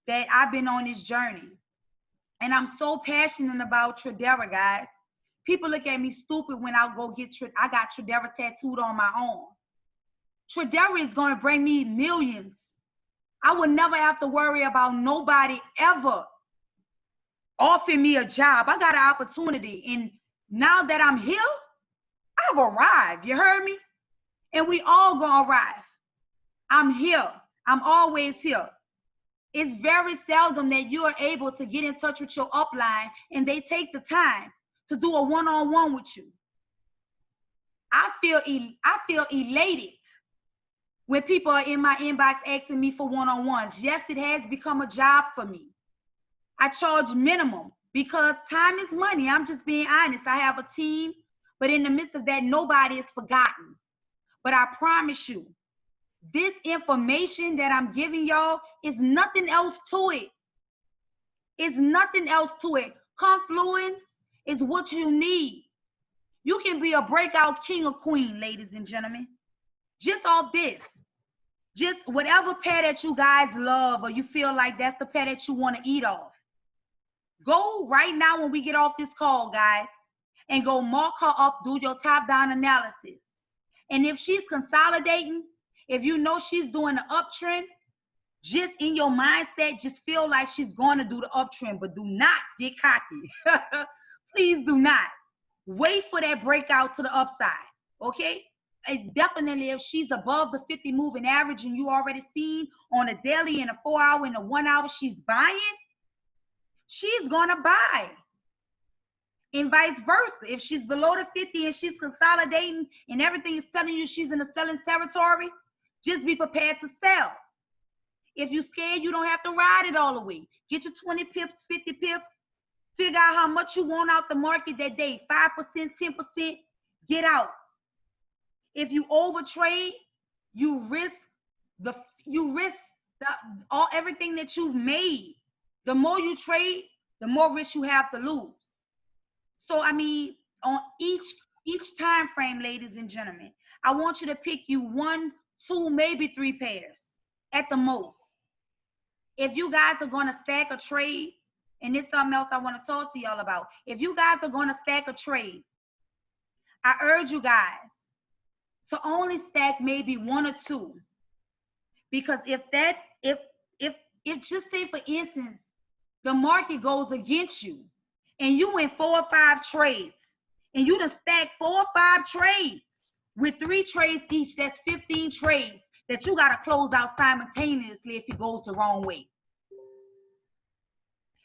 Speaker 2: that I've been on this journey. And I'm so passionate about Tradera, guys. People look at me stupid when I go get, I got Tradera tattooed on my arm. Tradera is going to bring me millions. I would never have to worry about nobody ever offering me a job. I got an opportunity. And now that I'm here, I've arrived. You heard me? And we all gonna arrive. I'm here. I'm always here. It's very seldom that you are able to get in touch with your upline and they take the time to do a one-on-one with you. I feel elated when people are in my inbox asking me for one-on-ones. Yes, it has become a job for me. I charge minimum because time is money. I'm just being honest. I have a team, but in the midst of that, nobody is forgotten. But I promise you, this information that I'm giving y'all is nothing else to it. It's nothing else to it. Confluence is what you need. You can be a breakout king or queen, ladies and gentlemen. Just off this. Just whatever pair that you guys love or you feel like that's the pair that you want to eat off. Go right now when we get off this call, guys, and go mark her up, do your top-down analysis. And if she's consolidating, if you know she's doing the uptrend, just in your mindset, just feel like she's going to do the uptrend, but do not get cocky. Please do not. Wait for that breakout to the upside, okay? And definitely if she's above the 50 moving average and you already seen on a daily and a 4 hour and a 1 hour she's buying, she's going to buy. And vice versa. If she's below the 50 and she's consolidating and everything is telling you she's in a selling territory, just be prepared to sell. If you're scared, you don't have to ride it all the way. Get your 20 pips, 50 pips. Figure out how much you want out the market that day. 5%, 10%, get out. If you overtrade, you risk everything that you've made. The more you trade, the more risk you have to lose. So, I mean, on each time frame, ladies and gentlemen, I want you to pick you 1, 2, maybe 3 pairs at the most. If you guys are going to stack a trade, and this is something else I want to talk to y'all about. If you guys are going to stack a trade, I urge you guys to only stack maybe 1 or 2. Because if just say for instance, the market goes against you, and you win 4 or 5 trades, and you done stack 4 or 5 trades with 3 trades each, that's 15 trades that you got to close out simultaneously if it goes the wrong way.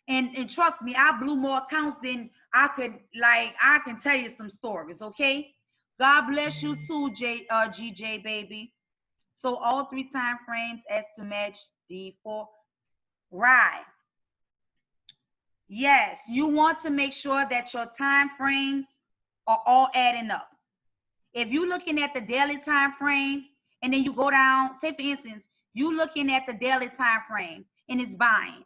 Speaker 2: And trust me, I blew more accounts than I can tell you some stories, okay? God bless you too, GJ, baby. So all 3 time frames as to match the 4. Right. Yes, you want to make sure that your time frames are all adding up. If you're looking at the daily time frame and then you go down, say for instance, you looking at the daily time frame and it's buying.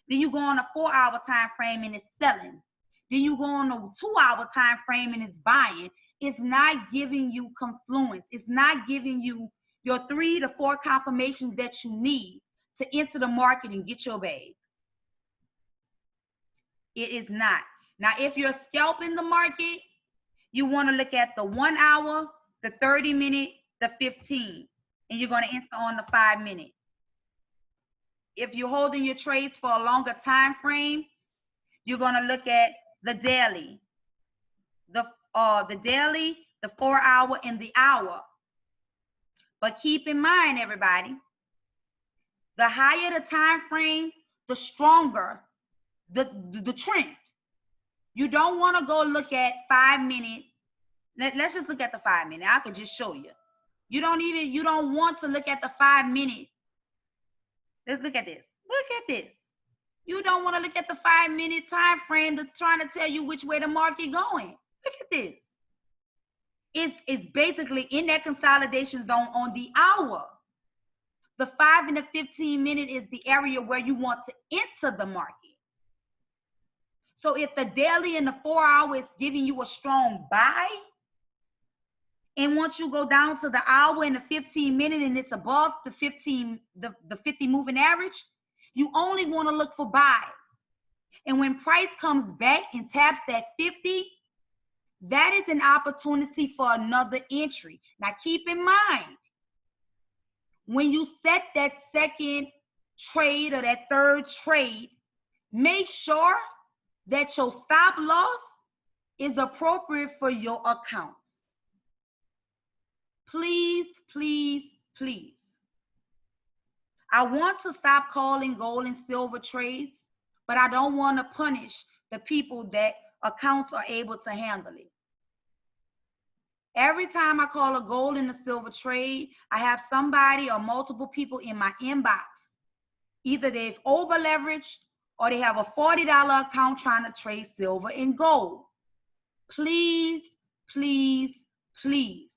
Speaker 2: Then you go on a 4 hour time frame and it's selling. Then you go on a 2 hour time frame and it's buying. It's not giving you confluence. It's not giving you your 3 to 4 confirmations that you need to enter the market and get your bag. It is not. Now, if you're scalping the market, you want to look at the 1 hour, the 30 minute, the 15, and you're going to enter on the 5 minute. If you're holding your trades for a longer time frame, you're going to look at the daily, the 4 hour, and the hour. But keep in mind, everybody, the higher the time frame, the stronger the trend. You don't want to go look at 5 minutes. Let's just look at the 5 minute. I could just show you. You don't want to look at the 5 minute. Let's look at this. Look at this. You don't want to look at the 5 minute time frame that's trying to tell you which way the market going. Look at this. It's basically in that consolidation zone on the hour. The 5 and the 15 minute is the area where you want to enter the market. So if the daily and the 4 hour is giving you a strong buy, and once you go down to the hour and the 15 minute and it's above the 50 moving average, you only want to look for buys. And when price comes back and taps that 50, that is an opportunity for another entry. Now keep in mind, when you set that second trade or that third trade, make sure that your stop loss is appropriate for your account. Please, please, please. I want to stop calling gold and silver trades, but I don't want to punish the people that accounts are able to handle it. Every time I call a gold and a silver trade, I have somebody or multiple people in my inbox. Either they've over leveraged or they have a $40 account trying to trade silver and gold. Please, please, please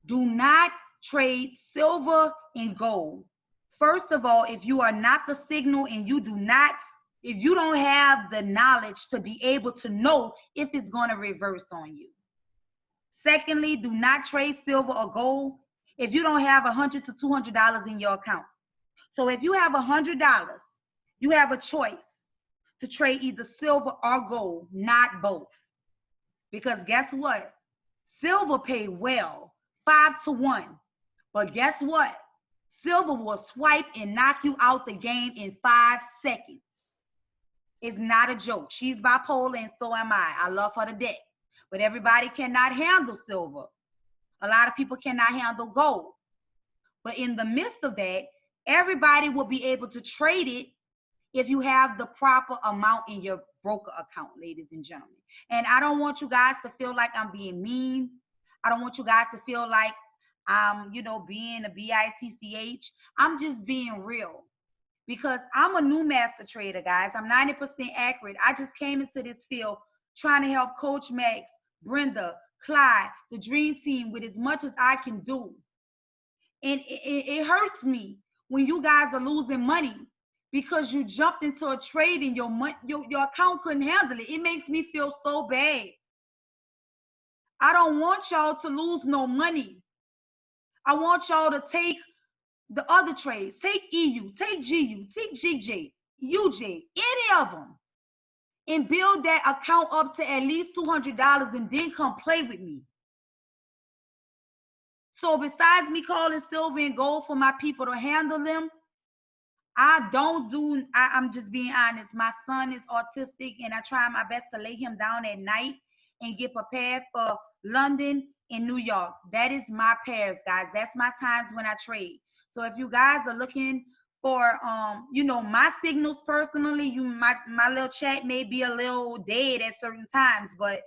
Speaker 2: do not trade silver and gold. First of all, if you are not the signal and if you don't have the knowledge to be able to know if it's going to reverse on you. Secondly, do not trade silver or gold if you don't have $100 to $200 in your account. So if you have $100, you have a choice to trade either silver or gold, not both. Because guess what? Silver pay well, 5 to 1. But guess what? Silver will swipe and knock you out the game in 5 seconds. It's not a joke. She's bipolar and so am I. I love her to death. But everybody cannot handle silver. A lot of people cannot handle gold. But in the midst of that, everybody will be able to trade it if you have the proper amount in your broker account, ladies and gentlemen. And I don't want you guys to feel like I'm being mean. I don't want you guys to feel like I'm, being a bitch. I'm just being real because I'm a new master trader, guys. I'm 90% accurate. I just came into this field trying to help Coach Max, Brenda, Clyde, the dream team with as much as I can do. And it hurts me when you guys are losing money because you jumped into a trade and your account couldn't handle it. It makes me feel so bad. I don't want y'all to lose no money. I want y'all to take the other trades. Take EU, take GU, take GJ, UJ, any of them. And build that account up to at least $200 and then come play with me. So besides me calling silver and gold for my people to handle them, I'm just being honest. My son is autistic and I try my best to lay him down at night and get prepared for London and New York. That is my pairs, guys. That's my times when I trade. So if you guys are looking for my signals personally, my little chat may be a little dead at certain times, but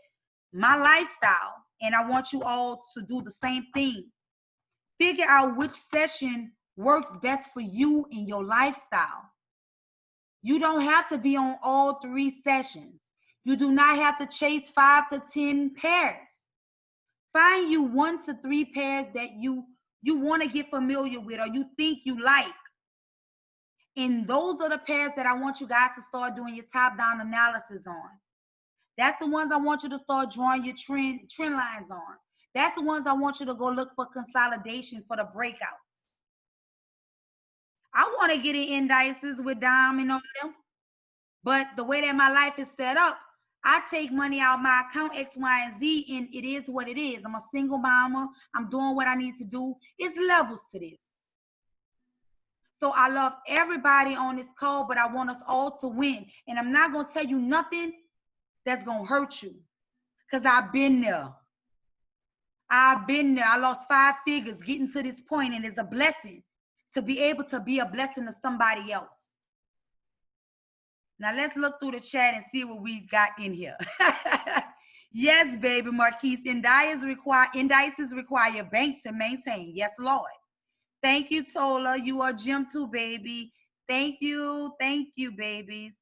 Speaker 2: my lifestyle, and I want you all to do the same thing. Figure out which session works best for you and your lifestyle. You don't have to be on all 3 sessions. You do not have to chase 5 to 10 pairs. Find you 1 to 3 pairs that you want to get familiar with or you think you like. And those are the pairs that I want you guys to start doing your top-down analysis on. That's the ones I want you to start drawing your trend lines on. That's the ones I want you to go look for consolidation for the breakouts. I want to get in indices with Dime and all them. But the way that my life is set up, I take money out of my account X, Y, and Z, and it is what it is. I'm a single mama. I'm doing what I need to do. It's levels to this. So I love everybody on this call, but I want us all to win. And I'm not going to tell you nothing that's going to hurt you because I've been there. I lost 5 figures getting to this point, and it's a blessing to be able to be a blessing to somebody else. Now let's look through the chat and see what we got in here. Yes, baby, Marquise. Indices require a bank to maintain. Yes, Lord. Thank you, Tola. You are Jim too, baby. Thank you, babies.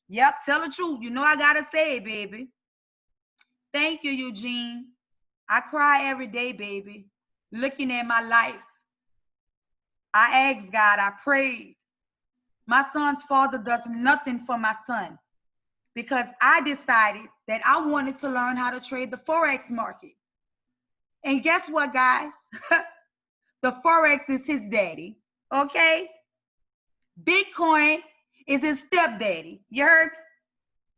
Speaker 2: Yep, tell the truth. You know I gotta say it, baby. Thank you, Eugene. I cry every day, baby, looking at my life. I asked God, I prayed. My son's father does nothing for my son because I decided that I wanted to learn how to trade the Forex market. And guess what, guys? The Forex is his daddy, okay? Bitcoin is his stepdaddy. You heard?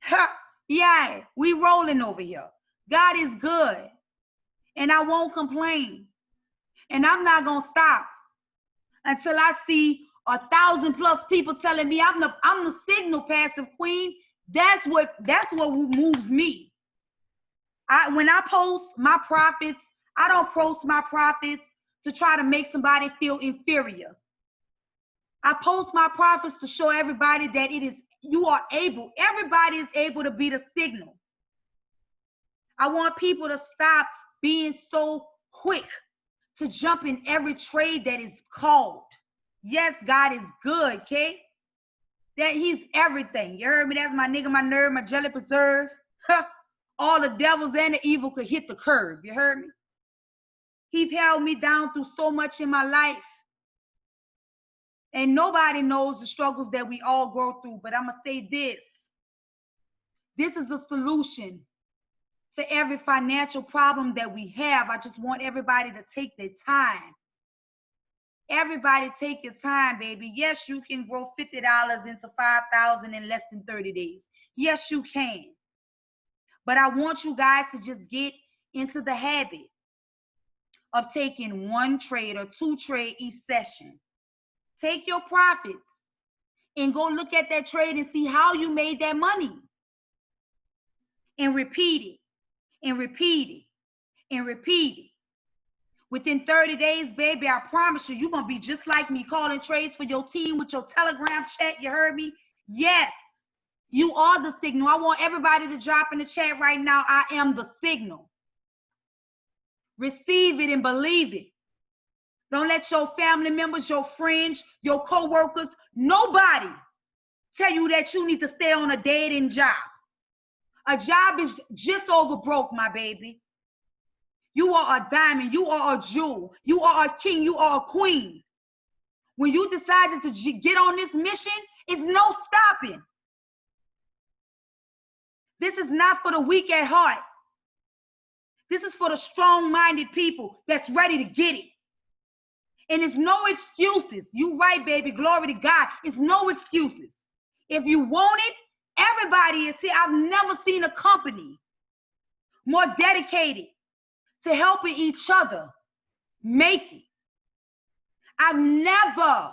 Speaker 2: Ha! Yeah, we rolling over here. God is good, and I won't complain. And I'm not going to stop until I see 1,000+ people telling me I'm the signal passive queen. That's what moves me. When I post my profits, I don't post my profits to try to make somebody feel inferior. I post my profits to show everybody that everybody is able to be the signal. I want people to stop being so quick to jump in every trade that is called. Yes, God is good, okay? That he's everything. You heard me? That's my nigga, my nerve, my jelly preserve. All the devils and the evil could hit the curb. You heard me? He held me down through so much in my life. And nobody knows the struggles that we all go through. But I'm going to say this. This is a solution for every financial problem that we have. I just want everybody to take their time. Everybody take your time, baby. Yes, you can grow $50 into $5,000 in less than 30 days. Yes, you can. But I want you guys to just get into the habit of taking one trade or two trades each session. Take your profits and go look at that trade and see how you made that money. And repeat it, and repeat it, and repeat it. Within 30 days, baby, I promise you, you're going to be just like me, calling trades for your team with your Telegram chat. You heard me? Yes, you are the signal. I want everybody to drop in the chat right now, I am the signal. Receive it and believe it. Don't let your family members, your friends, your co-workers, nobody tell you that you need to stay on a dead-end job. A job is just over broke, my baby. You are a diamond. You are a jewel. You are a king. You are a queen. When you decided to get on this mission, it's no stopping. This is not for the weak at heart. This is for the strong-minded people that's ready to get it. And it's no excuses. You right, baby. Glory to God. It's no excuses. If you want it, everybody is here. I've never seen a company more dedicated to helping each other make it. I've never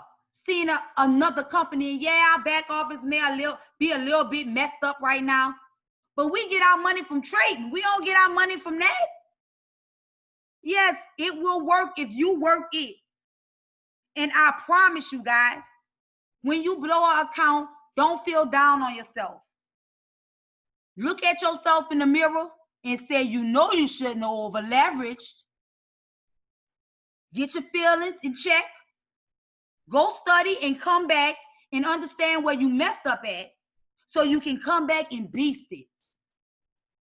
Speaker 2: seen another company. Yeah, our back office may be a little bit messed up right now, but we get our money from trading. We don't get our money from that. Yes, it will work if you work it. And I promise you guys, when you blow an account, don't feel down on yourself. Look at yourself in the mirror and say, you know you shouldn't have over leveraged. Get your feelings in check. Go study and come back and understand where you messed up at so you can come back and beast it.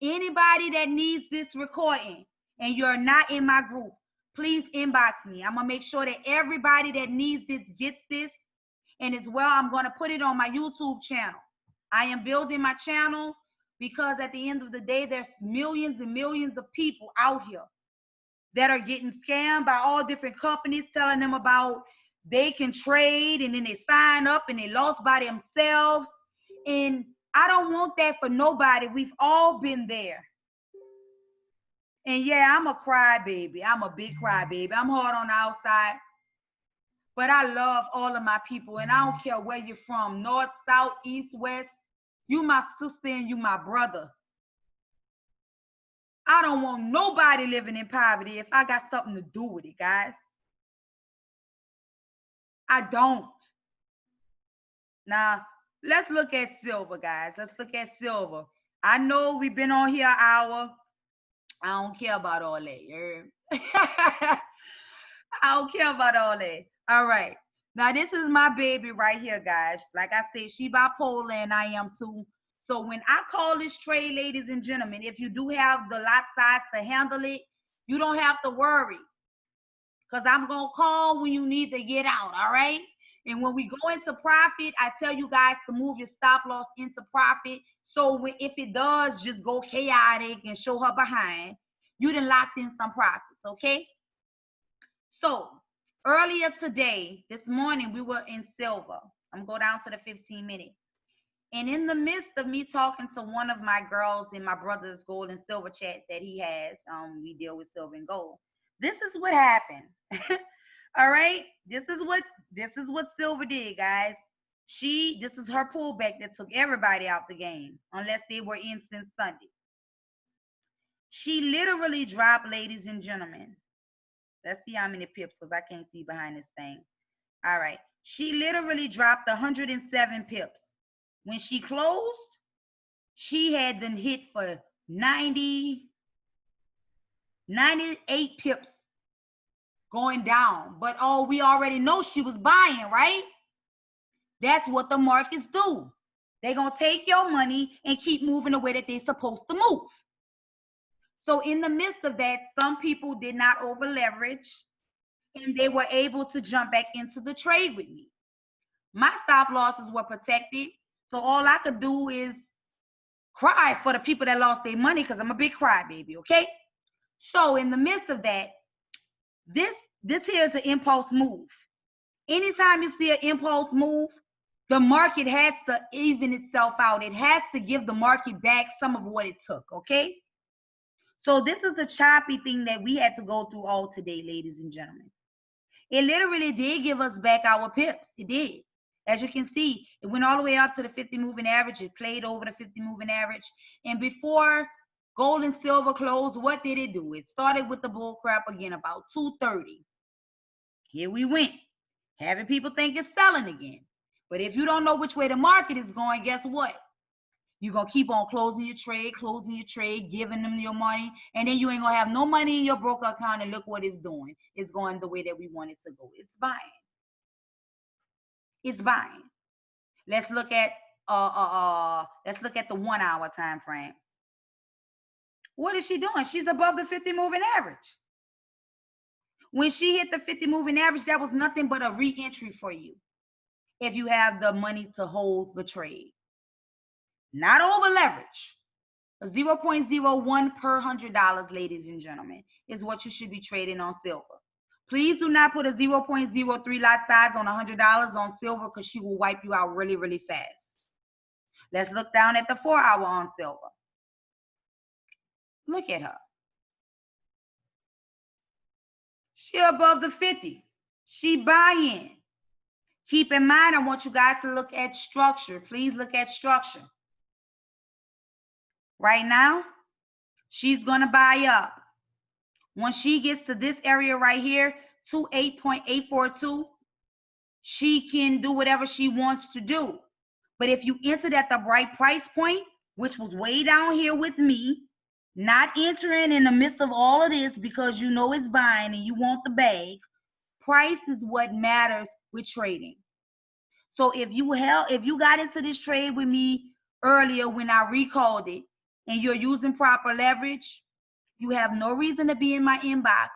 Speaker 2: Anybody that needs this recording and you're not in my group, please inbox me. I'm going to make sure that everybody that needs this gets this. And as well, I'm going to put it on my YouTube channel. I am building my channel because at the end of the day, there's millions and millions of people out here that are getting scammed by all different companies telling them about they can trade and then they sign up and they lost by themselves. And I don't want that for nobody. We've all been there. And yeah, I'm a crybaby. I'm a big crybaby. I'm hard on the outside. But I love all of my people. And I don't care where you're from, north, south, east, west. You my sister and you my brother. I don't want nobody living in poverty if I got something to do with it, guys. I don't. Now, Let's look at silver, guys. Let's look at silver. I know we've been on here an hour. I don't care about all that. You heard? I don't care about all that. All right. Now, this is my baby right here, guys. Like I said, she bipolar and I am too. So when I call this trade, ladies and gentlemen, if you do have the lot size to handle it, you don't have to worry. Because I'm going to call when you need to get out, all right? And when we go into profit, I tell you guys to move your stop loss into profit. So if it does just go chaotic and show her behind, you done locked in some profits, okay? So earlier today, this morning, we were in silver. I'm going to go down to the 15-minute. And in the midst of me talking to one of my girls in my brother's gold and silver chat that he has, we deal with silver and gold. This is what happened. All right, this is what silver did, guys. This is her pullback that took everybody out the game, unless they were in since Sunday. She literally dropped, ladies and gentlemen. Let's see how many pips, because I can't see behind this thing. All right, she literally dropped 107 pips. When she closed, she had been hit for 98 pips going down. But we already know she was buying, right? That's what the markets do. They're going to take your money and keep moving the way that they're supposed to move. So in the midst of that, some people did not over leverage and they were able to jump back into the trade with me. My stop losses were protected. So all I could do is cry for the people that lost their money, because I'm a big crybaby, okay? So in the midst of that, this here is an impulse move. Anytime you see an impulse move, the market has to even itself out. It has to give the market back some of what it took, okay? So this is the choppy thing that we had to go through all today, ladies and gentlemen. It literally did give us back our pips. It did. As you can see, it went all the way up to the 50 moving average. It played over the 50 moving average. And before gold and silver closed, what did it do? It started with the bull crap again about 2:30. Here we went, having people think it's selling again. But if you don't know which way the market is going, guess what? You're going to keep on closing your trade, giving them your money, and then you ain't going to have no money in your broker account, and look what it's doing. It's going the way that we want it to go. It's buying. It's buying. Let's look at the 1 hour time frame. What is she doing? She's above the 50 moving average. When she hit the 50 moving average, that was nothing but a re-entry for you if you have the money to hold the trade. Not over leverage. 0.01 per $100, ladies and gentlemen, is what you should be trading on silver. Please do not put a 0.03 lot size on $100 on silver, because she will wipe you out really, really fast. Let's look down at the 4 hour on silver. Look at her. She above the 50. She buying. Keep in mind, I want you guys to look at structure. Please look at structure. Right now, she's going to buy up. Once she gets to this area right here, 28.842, she can do whatever she wants to do. But if you entered at the right price point, which was way down here with me, not entering in the midst of all of this because you know it's buying and you want the bag, price is what matters with trading. So if you got into this trade with me earlier when I recalled it and you're using proper leverage, you have no reason to be in my inbox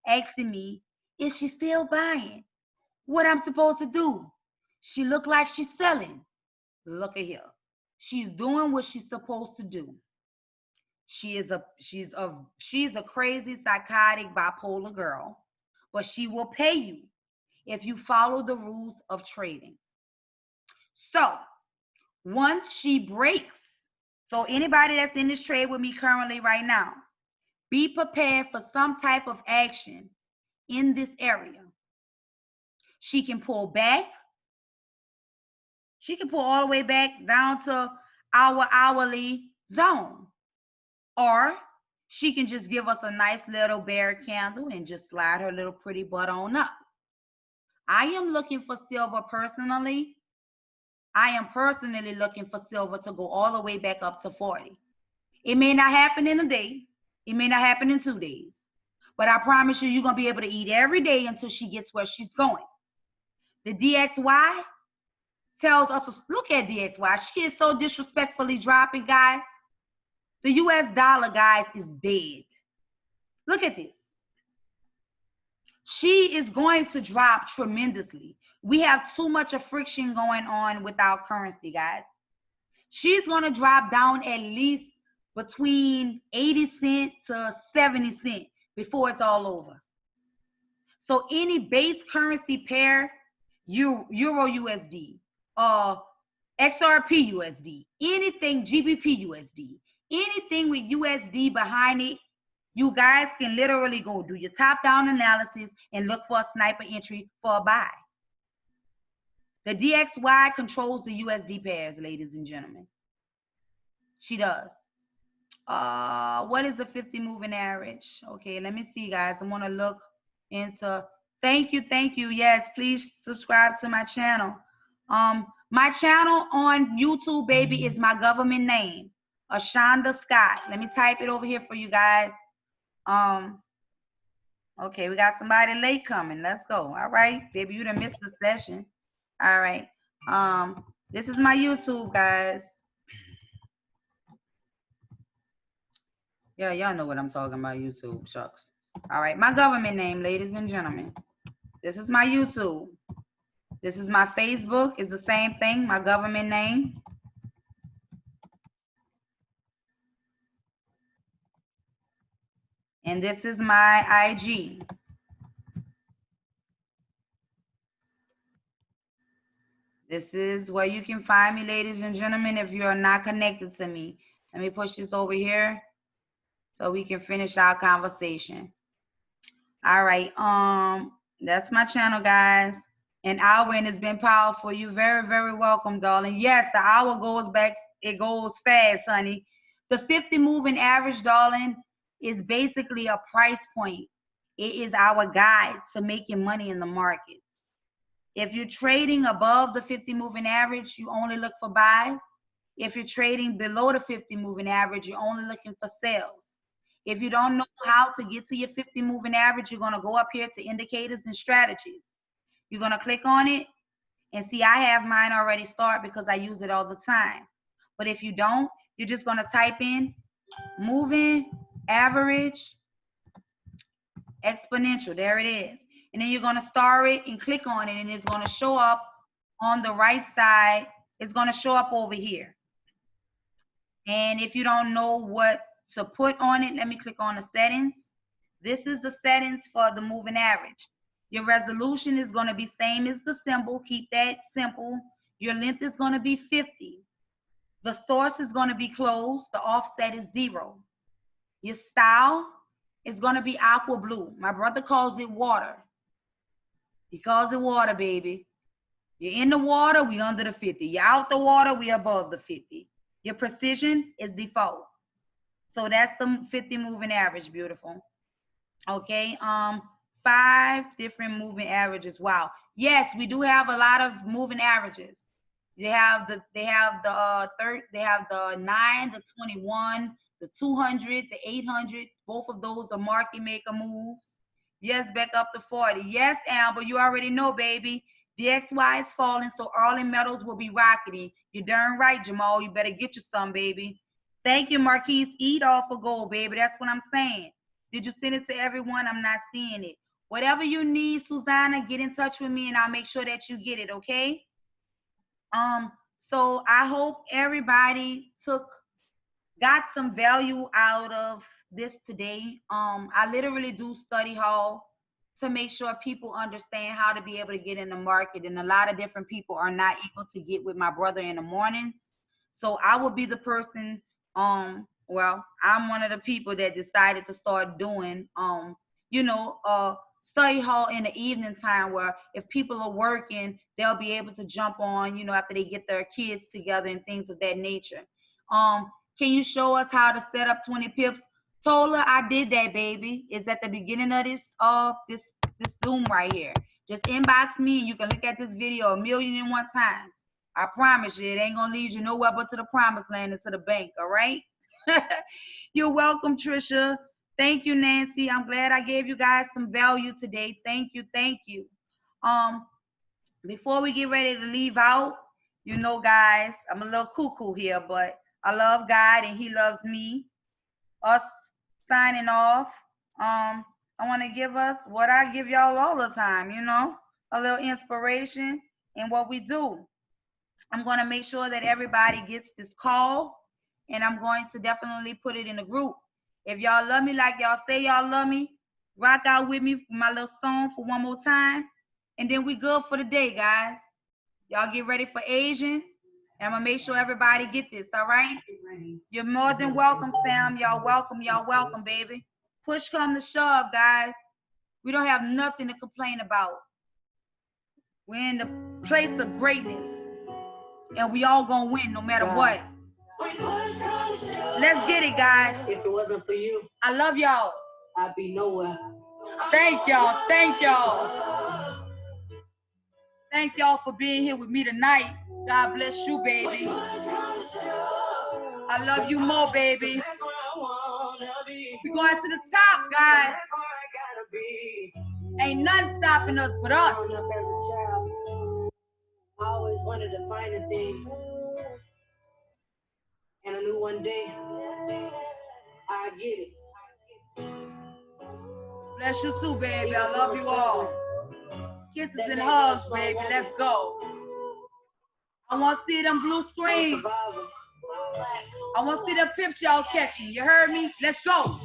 Speaker 2: asking me, is she still buying? What I'm supposed to do? She look like she's selling. Look at here. She's doing what she's supposed to do. She's a crazy, psychotic, bipolar girl, but she will pay you if you follow the rules of trading. So once she breaks, so anybody that's in this trade with me currently right now, be prepared for some type of action in this area. She can pull back. She can pull all the way back down to our hourly zone. Or she can just give us a nice little bear candle and just slide her little pretty butt on up. I am looking for silver personally. I am personally looking for silver to go all the way back up to 40. It may not happen in a day. It may not happen in 2 days. But I promise you, you're going to be able to eat every day until she gets where she's going. The DXY tells us, look at DXY. She is so disrespectfully dropping, guys. The US dollar, guys, is dead. Look at this. She is going to drop tremendously. We have too much of friction going on with our currency, guys. She's going to drop down at least between 80 cents to 70 cents before it's all over. So any base currency pair, Euro USD, XRP USD, anything GBP USD, anything with USD behind it, you guys can literally go do your top-down analysis and look for a sniper entry for a buy. The DXY controls the USD pairs, ladies and gentlemen. She does. What is the 50 moving average? Okay, let me see, guys. I want to look into. Thank you. Yes, please subscribe to my channel. My channel on YouTube, baby, is my government name, Ashonda Scott. Let me type it over here for you guys. Okay, we got somebody late coming. Let's go. All right, baby, you done missed the session. All right. This is my YouTube, guys. Yeah, y'all know what I'm talking about, YouTube, shucks. All right, my government name, ladies and gentlemen. This is my YouTube. This is my Facebook. It's the same thing, my government name. And this is my IG. This is where you can find me, ladies and gentlemen, if you are not connected to me. Let me push this over here so we can finish our conversation. All right, that's my channel, guys. An hour, and it's been powerful. You're very, very welcome, darling. Yes, the hour goes back. It goes fast, honey. The 50 moving average, darling, is basically a price point. It is our guide to making money in the market. If you're trading above the 50 moving average, you only look for buys. If you're trading below the 50 moving average, you're only looking for sales. If you don't know how to get to your 50 moving average, you're going to go up here to indicators and strategies. You're going to click on it and see, I have mine already started because I use it all the time. But if you don't, you're just going to type in moving average exponential. There it is. And then you're going to star it and click on it, and it's going to show up on the right side. It's going to show up over here. And if you don't know what to put on it, let me click on the settings. This is the settings for the moving average. Your resolution is going to be same as the symbol. Keep that simple. Your length is going to be 50. The source is going to be closed. The offset is 0. Your style is going to be aqua blue. My brother calls it water. He calls it water, baby. You're in the water, we under the 50. You're out the water, we above the 50. Your precision is default. So that's the 50 moving average, beautiful. Okay, 5 different moving averages. Wow. Yes, we do have a lot of moving averages. They have the 9, the 21, the 200, the 800. Both of those are market maker moves. Yes, back up to 40. Yes, Amber, you already know, baby. The XY is falling, so all in metals will be rocketing. You're darn right, Jamal. You better get you some, baby. Thank you, Marquise. Eat off of gold, baby. That's what I'm saying. Did you send it to everyone? I'm not seeing it. Whatever you need, Susanna, get in touch with me and I'll make sure that you get it, okay? So I hope everybody got some value out of this today. I literally do study hall to make sure people understand how to be able to get in the market, and a lot of different people are not able to get with my brother in the mornings. So I will be the person, well, I'm one of the people that decided to start doing, study hall in the evening time, where if people are working, they'll be able to jump on, after they get their kids together and things of that nature. Can you show us how to set up 20 pips? Tola, I did that, baby. It's at the beginning of this Zoom right here. Just inbox me and you can look at this video 1,000,001 times. I promise you, it ain't gonna lead you nowhere but to the promised land and to the bank, all right? You're welcome, Trisha. Thank you, Nancy. I'm glad I gave you guys some value today. Thank you, thank you. Before we get ready to leave out, you know, guys, I'm a little cuckoo here, but I love God and He loves me. Us signing off. I want to give us what I give y'all all the time, you know, a little inspiration in what we do. I'm going to make sure that everybody gets this call, and I'm going to definitely put it in a group. If y'all love me like y'all say y'all love me, rock out with me for my little song for one more time, and then we good for the day, guys. Y'all get ready for Asian, and I'm going to make sure everybody get this, all right? You're more than welcome, Sam. Y'all welcome, baby. Push come to shove, guys. We don't have nothing to complain about. We're in the place of greatness, and we all gonna win no matter what. Let's get it, guys.
Speaker 1: If it wasn't for you,
Speaker 2: I love y'all.
Speaker 1: I'd be nowhere.
Speaker 2: Thank y'all. Thank y'all. Thank y'all for being here with me tonight. God bless you, baby. I love you more, baby. We're going to the top, guys. Ain't nothing stopping us but us.
Speaker 1: Growing up as a child, I always wanted to find the things. And I knew one day I'd get it.
Speaker 2: Bless you too, baby. I love you all. Kisses and hugs, baby. Let's go. I want to see them blue screens. I want to see them pips y'all catching. You heard me? Let's go.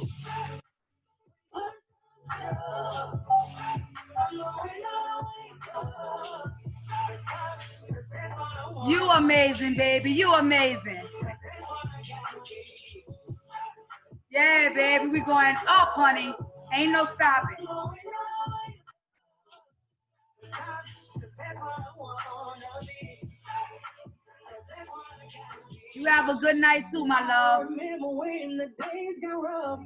Speaker 2: You amazing, baby. You amazing. Yeah, baby. We going up, honey. Ain't no stopping. You have a good night too, my love.
Speaker 1: I remember when the days got rough.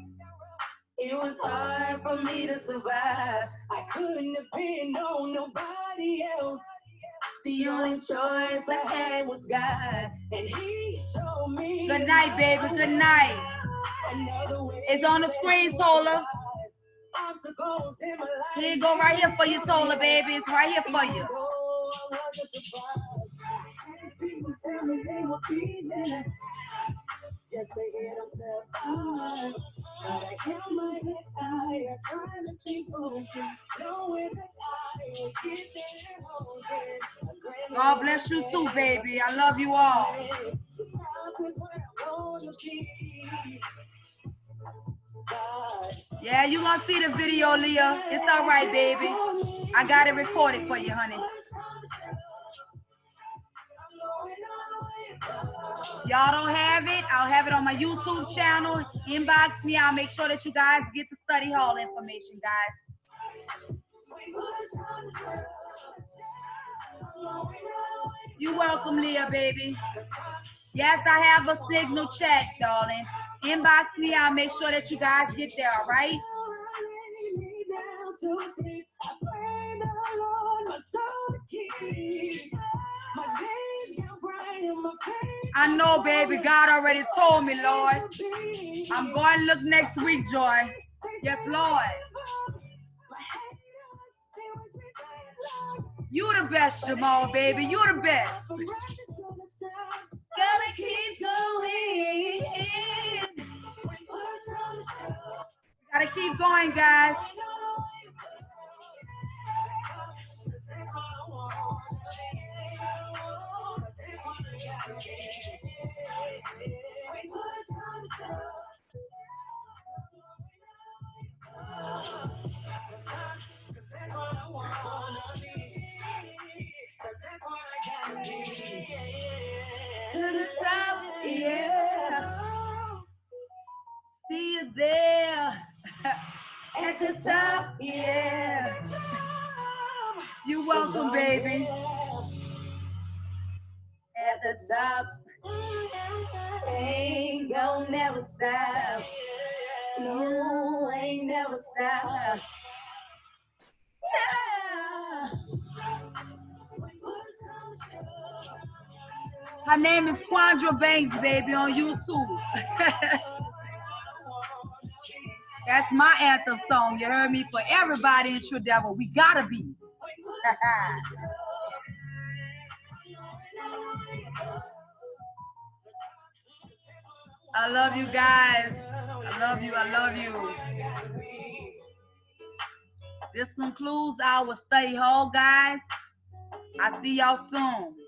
Speaker 1: It was hard for me to survive. I couldn't depend on nobody else. The only choice I had was God, and He showed me.
Speaker 2: Good night, baby. Good night. It's on the screen, Tola. Here you go, right here for you, Tola, baby. It's right here for you.
Speaker 1: Just to get themselves on. But I held my head higher, trying to think open, knowing that I will get there open.
Speaker 2: God bless you too, baby. I love you all.
Speaker 1: The top is where I wanna be. God.
Speaker 2: Yeah, you gonna see the video, Leah. It's all right, baby. I got it recorded for you, honey. Y'all don't have it, I'll have it on my YouTube channel. Inbox me. I'll make sure that you guys get the study hall information, guys. You're welcome, Leah, baby. Yes, I have a signal check, darling. Inbox me. I'll make sure that you guys get there, all right? I know, baby. God already told me, Lord. I'm going to look next week, Joy. Yes, Lord. You the best, Jamal, baby. You the best. Gotta keep going. Gotta keep going, guys. To the top, yeah. See you there. At the top, yeah. You're welcome, baby. At the top, ain't gonna never stop. No, ain't never stop. Yeah. Her name is Quandra Banks, baby, on YouTube. That's my anthem song. You heard me? For everybody in True Devil, we gotta be. I love you guys. I love you. I love you. This concludes our study hall, guys. I see y'all soon.